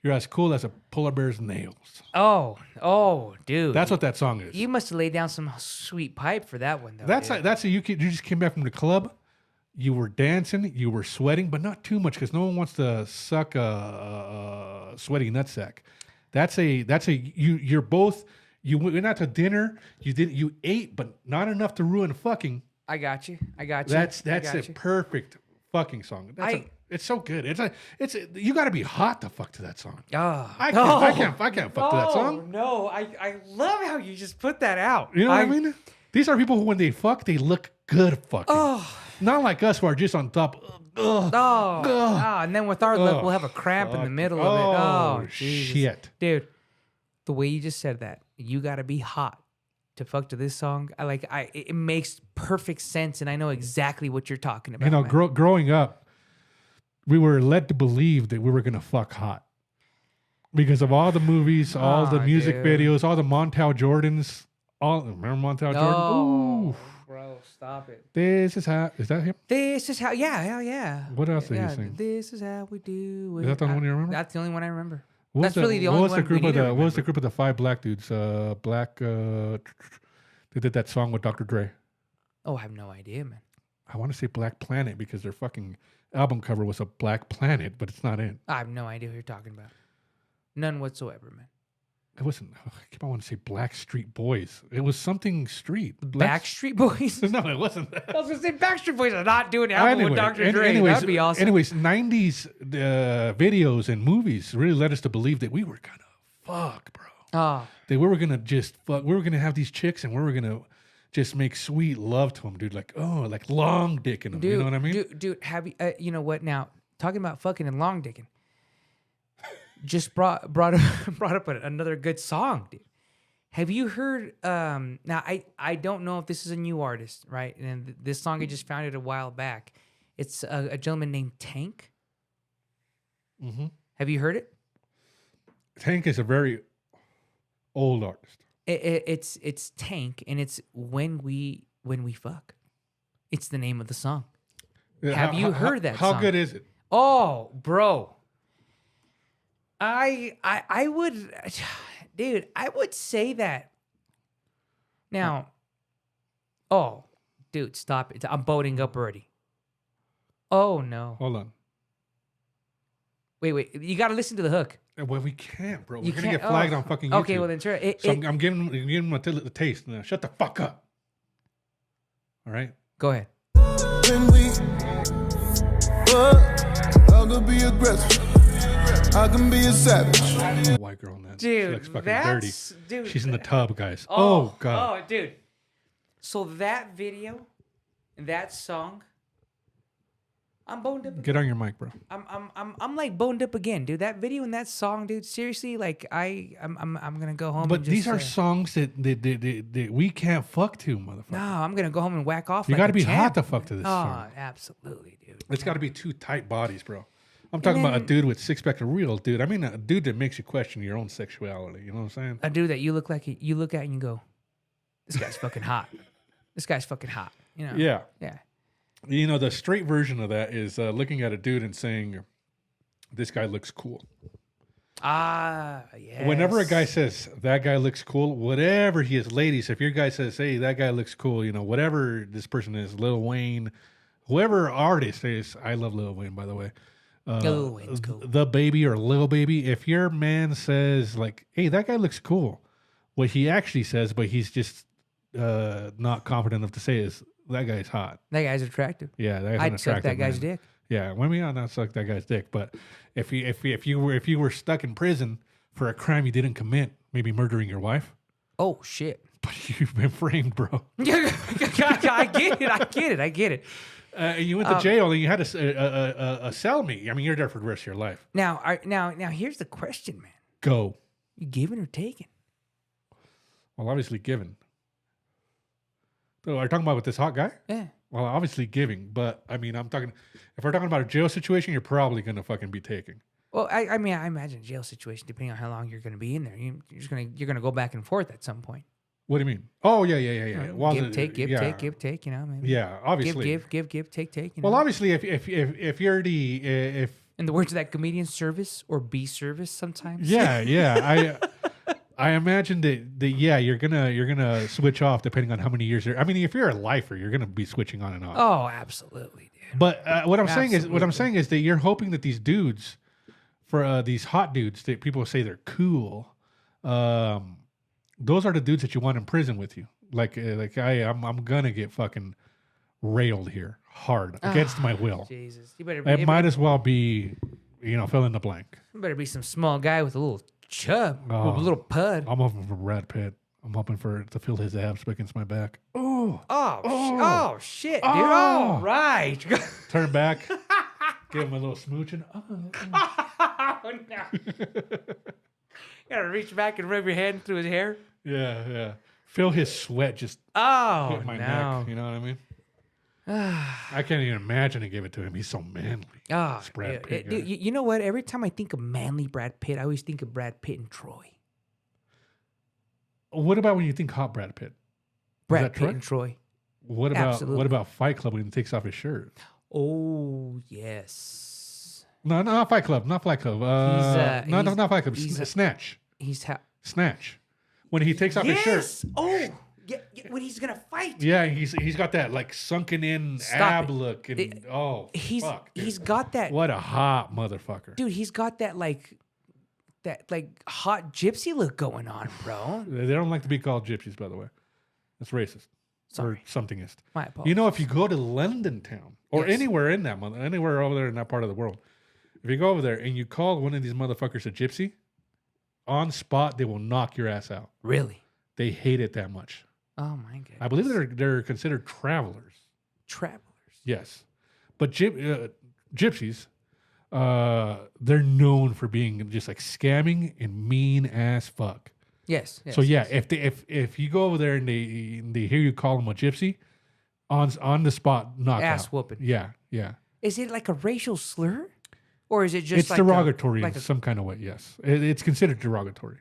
You're as cool as a polar bear's nails. Oh, dude. That's what that song is. You must have laid down some sweet pipe for that one, though. You just came back from the club. You were dancing, you were sweating, but not too much because no one wants to suck a sweaty nutsack. You went out to dinner, you ate, but not enough to ruin fucking. I got you. That's a perfect fucking song. It's so good. You got to be hot to fuck to that song. I can't fuck to that song. No, I love how you just put that out. You know what I mean? These are people who, when they fuck, they look good fucking. Oh. Not like us who are just on top. And then with our luck, we'll have a cramp in the middle of it. Oh, Jesus. Shit. Dude, the way you just said that, you got to be hot to fuck to this song. It makes perfect sense, and I know exactly what you're talking about. Growing up, we were led to believe that we were going to fuck hot because of all the movies, all the music videos, all the Montel Jordans. Remember Montel Jordan? Ooh. Bro, stop it. This is how. Is that him? This is how. Yeah. What else did he sing? This is how we do it. Is that the one you remember? That's the only one I remember. What That's really the only one. What was the group of the 5 black dudes? They did that song with Dr. Dre. Oh, I have no idea, man. I want to say Black Planet because their fucking album cover was a black planet, but it's not in. I have no idea who you're talking about. None whatsoever, man. It wasn't. I keep on wanting to say Blackstreet Boys. It was something street. Backstreet Boys? No, it wasn't that. I was going to say Backstreet Boys are not doing an album with Dr. Dre. That would be awesome. Anyways, 90s videos and movies really led us to believe that we were going to fuck, bro. That we were going to just fuck. We were going to have these chicks and we were going to just make sweet love to them, dude. Like long dick in them. Dude, you know what I mean? Dude, have you, you know what now? Talking about fucking and long dicking. Just brought up another good song, dude. Have you heard? Now I don't know if this is a new artist, right? And this song I just found it a while back. It's a gentleman named Tank. Mm-hmm. Have you heard it? Tank is a very old artist. It's Tank, and it's when we fuck. It's the name of the song. Have you heard that? How song? good is it? Oh, bro. I would, dude, I would say that Now, oh, dude, stop it. I'm boating up already. Oh, no. Hold on. Wait. You got to listen to the hook. Well, we can't, bro. We're You going to get can't- flagged oh. on fucking YouTube. Okay, well, then sure. I'm giving him a taste. Now, shut the fuck up. All right? Go ahead. When we I can be aggressive. I can be a savage. White girl, man. Dude, she looks fucking that's... dirty. Dude. She's in the tub, guys. Oh, God. Oh, dude. So that video, that song, I'm boned up. Get on your mic, bro. I'm like boned up again, dude. That video and that song, dude. Seriously, like I'm gonna go home. But and just, these are songs that we can't fuck to, motherfucker. No, I'm gonna go home and whack off. You like got to a be champ. hot to fuck to this Oh, song. absolutely, dude. It's got to be two tight bodies, bro. I'm talking about a dude with six pack, a real dude. I mean, a dude that makes you question your own sexuality. You know what I'm saying? A dude that you look like you look at and you go, this guy's fucking hot. This guy's fucking hot. You know? Yeah. Yeah. You know, the straight version of that is looking at a dude and saying, this guy looks cool. Ah, yeah. Whenever a guy says, that guy looks cool, whatever he is, ladies, if your guy says, hey, that guy looks cool, you know, whatever this person is, Lil Wayne, whoever artist is, I love Lil Wayne, by the way. Lil Wayne's cool. The Baby or Lil Baby, if your man says, like, hey, that guy looks cool, what he actually says, but he's just not confident enough to say is, that guy's hot. That guy's attractive. Yeah, that guy's an I'd suck attractive that guy's man. dick. Yeah, well, I mean, I'll not suck that guy's dick, but if you were stuck in prison for a crime you didn't commit, maybe murdering your wife, Oh shit. but you've been framed, bro. I get it. You went to jail and you had a cellmate. I mean, you're there for the rest of your life. Now, now, here's the question, man. Go. You giving or taking? Well, obviously giving. So are you talking about with this hot guy? Yeah. Well, obviously giving, but I mean, if we're talking about a jail situation, you're probably gonna fucking be taking. Well, I mean, I imagine a jail situation, depending on how long you're going to be in there, you're gonna go back and forth at some point. What do you mean? Oh, yeah. Well, Give, take, give, yeah. take, give, take. You know, maybe. Yeah, obviously. Give, take, take. You know? Well, obviously, if you're if in the words of that comedian, service or be service sometimes. yeah, I imagine that yeah, you're gonna switch off depending on how many years you're. I mean, if you're a lifer, you're gonna be switching on and off. Oh, absolutely, dude. But what I'm saying is that you're hoping that these dudes, for these hot dudes that people say they're cool, those are the dudes that you want in prison with you. I'm gonna get fucking railed here hard against my will. Jesus, you better. It might as well be, fill in the blank. You better be some small guy with a little chub, Oh. with a little pud. I'm hoping for Brad Pitt. I'm hoping to feel his abs against my back. Oh shit, dude! Oh. All right. Turn back, give him a little smooching. Oh. Oh no! You gotta reach back and rub your hand through his hair. Yeah. Feel his sweat just Oh hit my no! neck. You know what I mean? I can't even imagine to give it to him. He's so manly. Oh, This Brad Pitt dude, guy. you know what? Every time I think of manly Brad Pitt, I always think of Brad Pitt and Troy. What about when you think hot Brad Pitt? Brad that Pitt Troy? and Troy. What Absolutely. about Fight Club when he takes off his shirt? Oh yes. No, not Fight Club. Not Fight Club. Not Fight Club. he's- Snatch. He's Snatch. When he takes off his shirt. Yes. Oh, yeah, when he's gonna fight. Yeah, he's got that like sunken in Stop ab it. look, and fuck, dude. He's got that. What a hot motherfucker. Dude, he's got that hot gypsy look going on, bro. They don't like to be called gypsies, by the way. That's racist. Sorry. Or somethingist. My apologies. You know, if you go to London town or Yes. anywhere in anywhere over there in that part of the world, if you go over there and you call one of these motherfuckers a gypsy, on spot they will knock your ass out. Really? They hate it that much. Oh my god. I believe they're considered travelers. Travelers. Yes, but gypsies, they're known for being just like scamming and mean as fuck. Yes. So yeah, if you go over there and they hear you call them a gypsy, on the spot knockout. Ass whooping. Yeah. Is it like a racial slur, or is it just It's like derogatory in some kind of way. Yes, it's considered derogatory.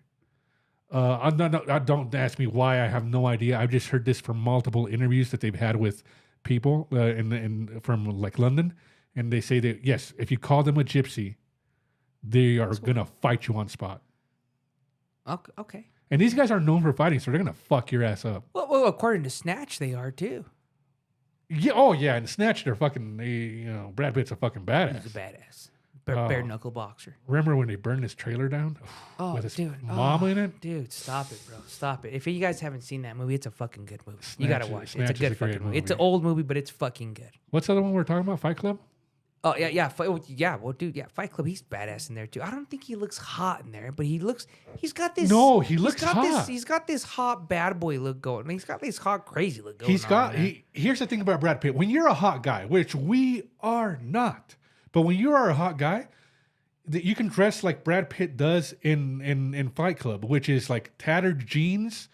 Don't ask me why. I have no idea. I've just heard this from multiple interviews that they've had with people from like London, and they say that yes, if you call them a gypsy, they are gonna fight you on spot. Okay. And these guys are known for fighting, so they're gonna fuck your ass up. Well, according to Snatch, they are too. Yeah. Oh yeah. And Snatch, they're fucking. Brad Pitt's a fucking badass. He's a badass. Bare knuckle boxer. Remember when they burned his trailer down with his mama in it? Dude, stop it, bro. Stop it. If you guys haven't seen that movie, it's a fucking good movie. You Snatch gotta watch it. Snatch It's a good is a great fucking movie. It's an movie. old movie, but it's fucking good. What's the other one we're talking about? Fight Club. Oh yeah. Well, dude, yeah, Fight Club. He's badass in there too. I don't think he looks hot in there, but he's got this. No, he looks hot. He's got this hot bad boy look going. He's got this hot crazy look going. Here's the thing about Brad Pitt. When you're a hot guy, which we are not, but when you are a hot guy, you can dress like Brad Pitt does in Fight Club, which is like tattered jeans,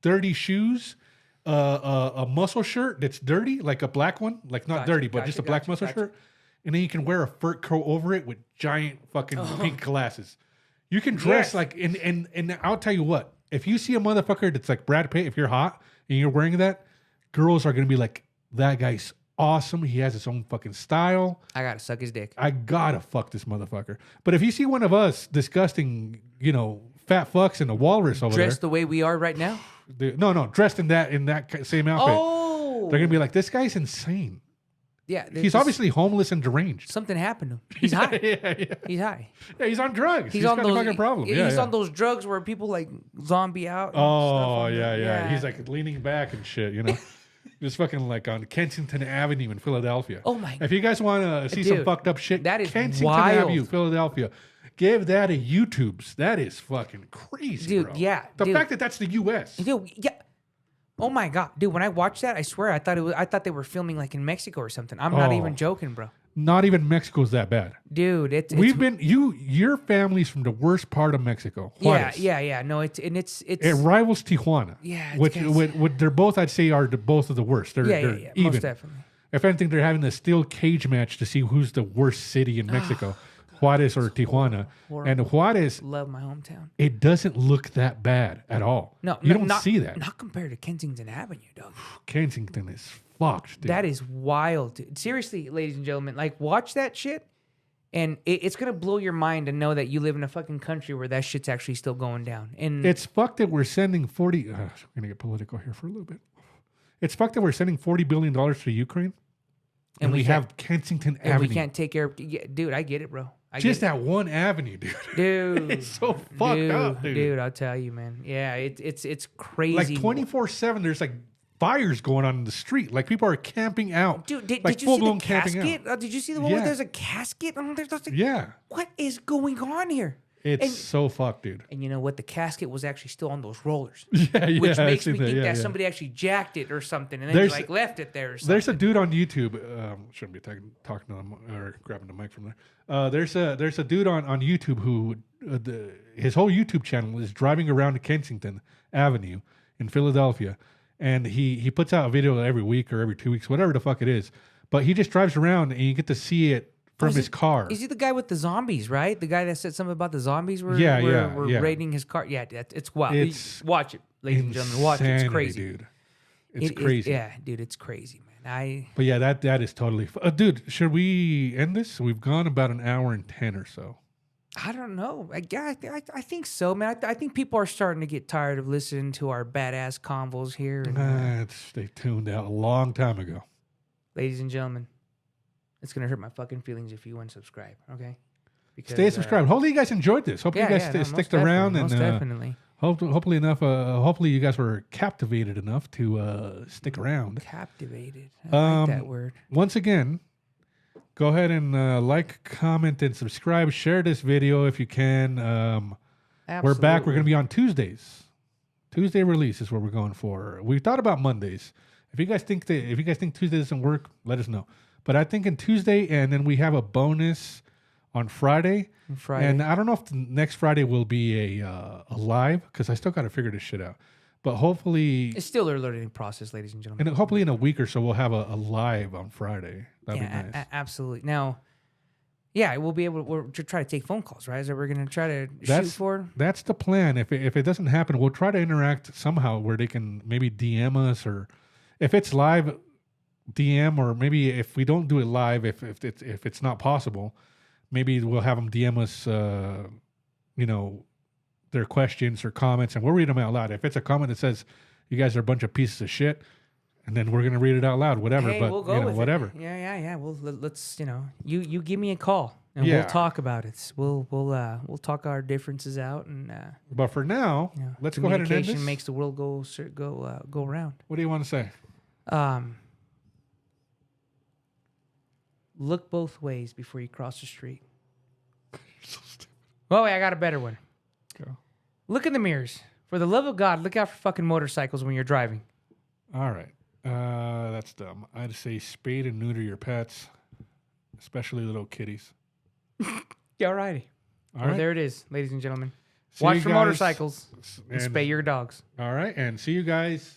dirty shoes, a muscle shirt that's dirty, like a black one, like not dirty, but just a black muscle shirt. And then you can wear a fur coat over it with giant fucking pink glasses. You can dress like, and I'll tell you what, if you see a motherfucker that's like Brad Pitt, if you're hot and you're wearing that, girls are going to be like, that guy's awesome. He has his own fucking style. I gotta suck his dick. I gotta fuck this motherfucker. But if you see one of us disgusting, fat fucks in a walrus over Dressed the way we are right now. no, dressed in that same outfit, Oh, they're gonna be like, this guy's insane. yeah. He's obviously homeless and deranged. something happened to him. He's high. yeah. He's high. Yeah, he's on drugs. He's got on a those fucking problem. He's Yeah. on those drugs where people like zombie out. And stuff Oh on yeah. He's like leaning back and shit. Just fucking like on Kensington Avenue in Philadelphia. Oh my! If you guys want to see some Dude, fucked up shit, that is Kensington wild. Avenue, Philadelphia. Give that a YouTubes. That is fucking crazy, Dude, bro. yeah, The dude. fact that that's the U.S. Dude, yeah. Oh my god, dude! When I watched that, I swear I thought they were filming like in Mexico or something. I'm not Oh. even joking, bro. Not even Mexico's that bad. Dude, it's Your family's from the worst part of Mexico. Juarez. yeah. No, it's It rivals Tijuana. Yeah, it's which guys- they're both, I'd say, are both of the worst. They're yeah, even. most definitely. If anything, they're having a steel cage match to see who's the worst city in Mexico, Juarez or Tijuana. Horrible. And Juarez, Love my hometown. it doesn't look that bad at all. No, you don't not, see that. Not compared to Kensington Avenue, dog. Kensington is fucked, dude. That is wild. Dude. Seriously, ladies and gentlemen, like watch that shit, and it's gonna blow your mind to know that you live in a fucking country where that shit's actually still going down. And It's fucked that we're sending 40. We're gonna get political here for a little bit. It's fucked that we're sending $40 billion to Ukraine, and we have Kensington and Avenue. we can't take care of. Yeah, dude, I get it, bro. I Just get that one avenue, dude. it. Dude. It's so fucked up, dude. Dude, I'll tell you, man. Yeah, it's crazy. Like 24/7, there's like fires going on in the street. Like people are camping out. Dude, did like you see the full-blown camping casket? out. Did you see the one Yeah. where there's a casket? There's like, Yeah, what is going on here? it's so fucked, dude. And you know what? The casket was actually still on those rollers. Yeah, Which I makes see me think that yeah. somebody actually jacked it or something, and then There's- like left it there or something. There's a dude on YouTube. Shouldn't be talking to him or grabbing the mic from there. There's a dude on YouTube who his whole YouTube channel is driving around to Kensington Avenue in Philadelphia, and he puts out a video every week or every 2 weeks, whatever the fuck it is. But he just drives around and you get to see it from his car. Is he the guy with the zombies, right? The guy that said something about the zombies were Yeah. raiding his car. Yeah, it's wild. It's Watch it, ladies and gentlemen. Watch it. It's Insanity, crazy. dude. It's It is- crazy. yeah, dude, it's crazy, man. But yeah, that is totally. Dude, should we end this? We've gone about an hour and 10 or so. I don't know. I think so, man. I think people are starting to get tired of listening to our badass convos here. And, They tuned out a long time ago. ladies and gentlemen, it's gonna hurt my fucking feelings if you unsubscribe. Okay. Because, Stay subscribed. Hopefully you guys enjoyed this. Hopefully you guys sticked around and definitely hopefully enough. Hopefully you guys were captivated enough to stick around. captivated. I like that word. Once again, go ahead and like, comment, and subscribe. Share this video if you can. We're back. We're going to be on Tuesdays. Tuesday release is what we're going for. We thought about Mondays. If you guys think Tuesday doesn't work, let us know. But I think in Tuesday, and then we have a bonus on Friday. And I don't know if the next Friday will be a live because I still got to figure this shit out. But hopefully, It's still a learning process, ladies and gentlemen. and hopefully in a week or so we'll have a live on Friday. That'd be nice. Absolutely. Now, yeah, we'll be able to try to take phone calls, right? Is that we're going to try to shoot That's for? that's the plan. If it doesn't happen, we'll try to interact somehow where they can maybe DM us, or if it's live, DM, or maybe if we don't do it live, if it's not possible, maybe we'll have them DM us, the their questions or comments, and we'll read them out loud. If it's a comment that says you guys are a bunch of pieces of shit, and then we're gonna read it out loud, whatever. Hey, but we'll go you know, with whatever. It. Yeah. Well, let's you give me a call and Yeah. we'll talk about it. We'll talk our differences out and. But for now, let's go ahead and end this. Communication makes the world go around. What do you want to say? Look both ways before you cross the street. Oh, wait, I got a better one. Go. Look in the mirrors. For the love of God, look out for fucking motorcycles when you're driving. All right. That's dumb. I'd say spade and neuter your pets, especially little kitties. Yeah, alrighty. All right. There it is, ladies and gentlemen. See Watch you for guys- motorcycles and and- spay your dogs. All right. And see you guys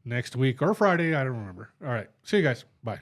next week or Friday. I don't remember. All right. See you guys. Bye.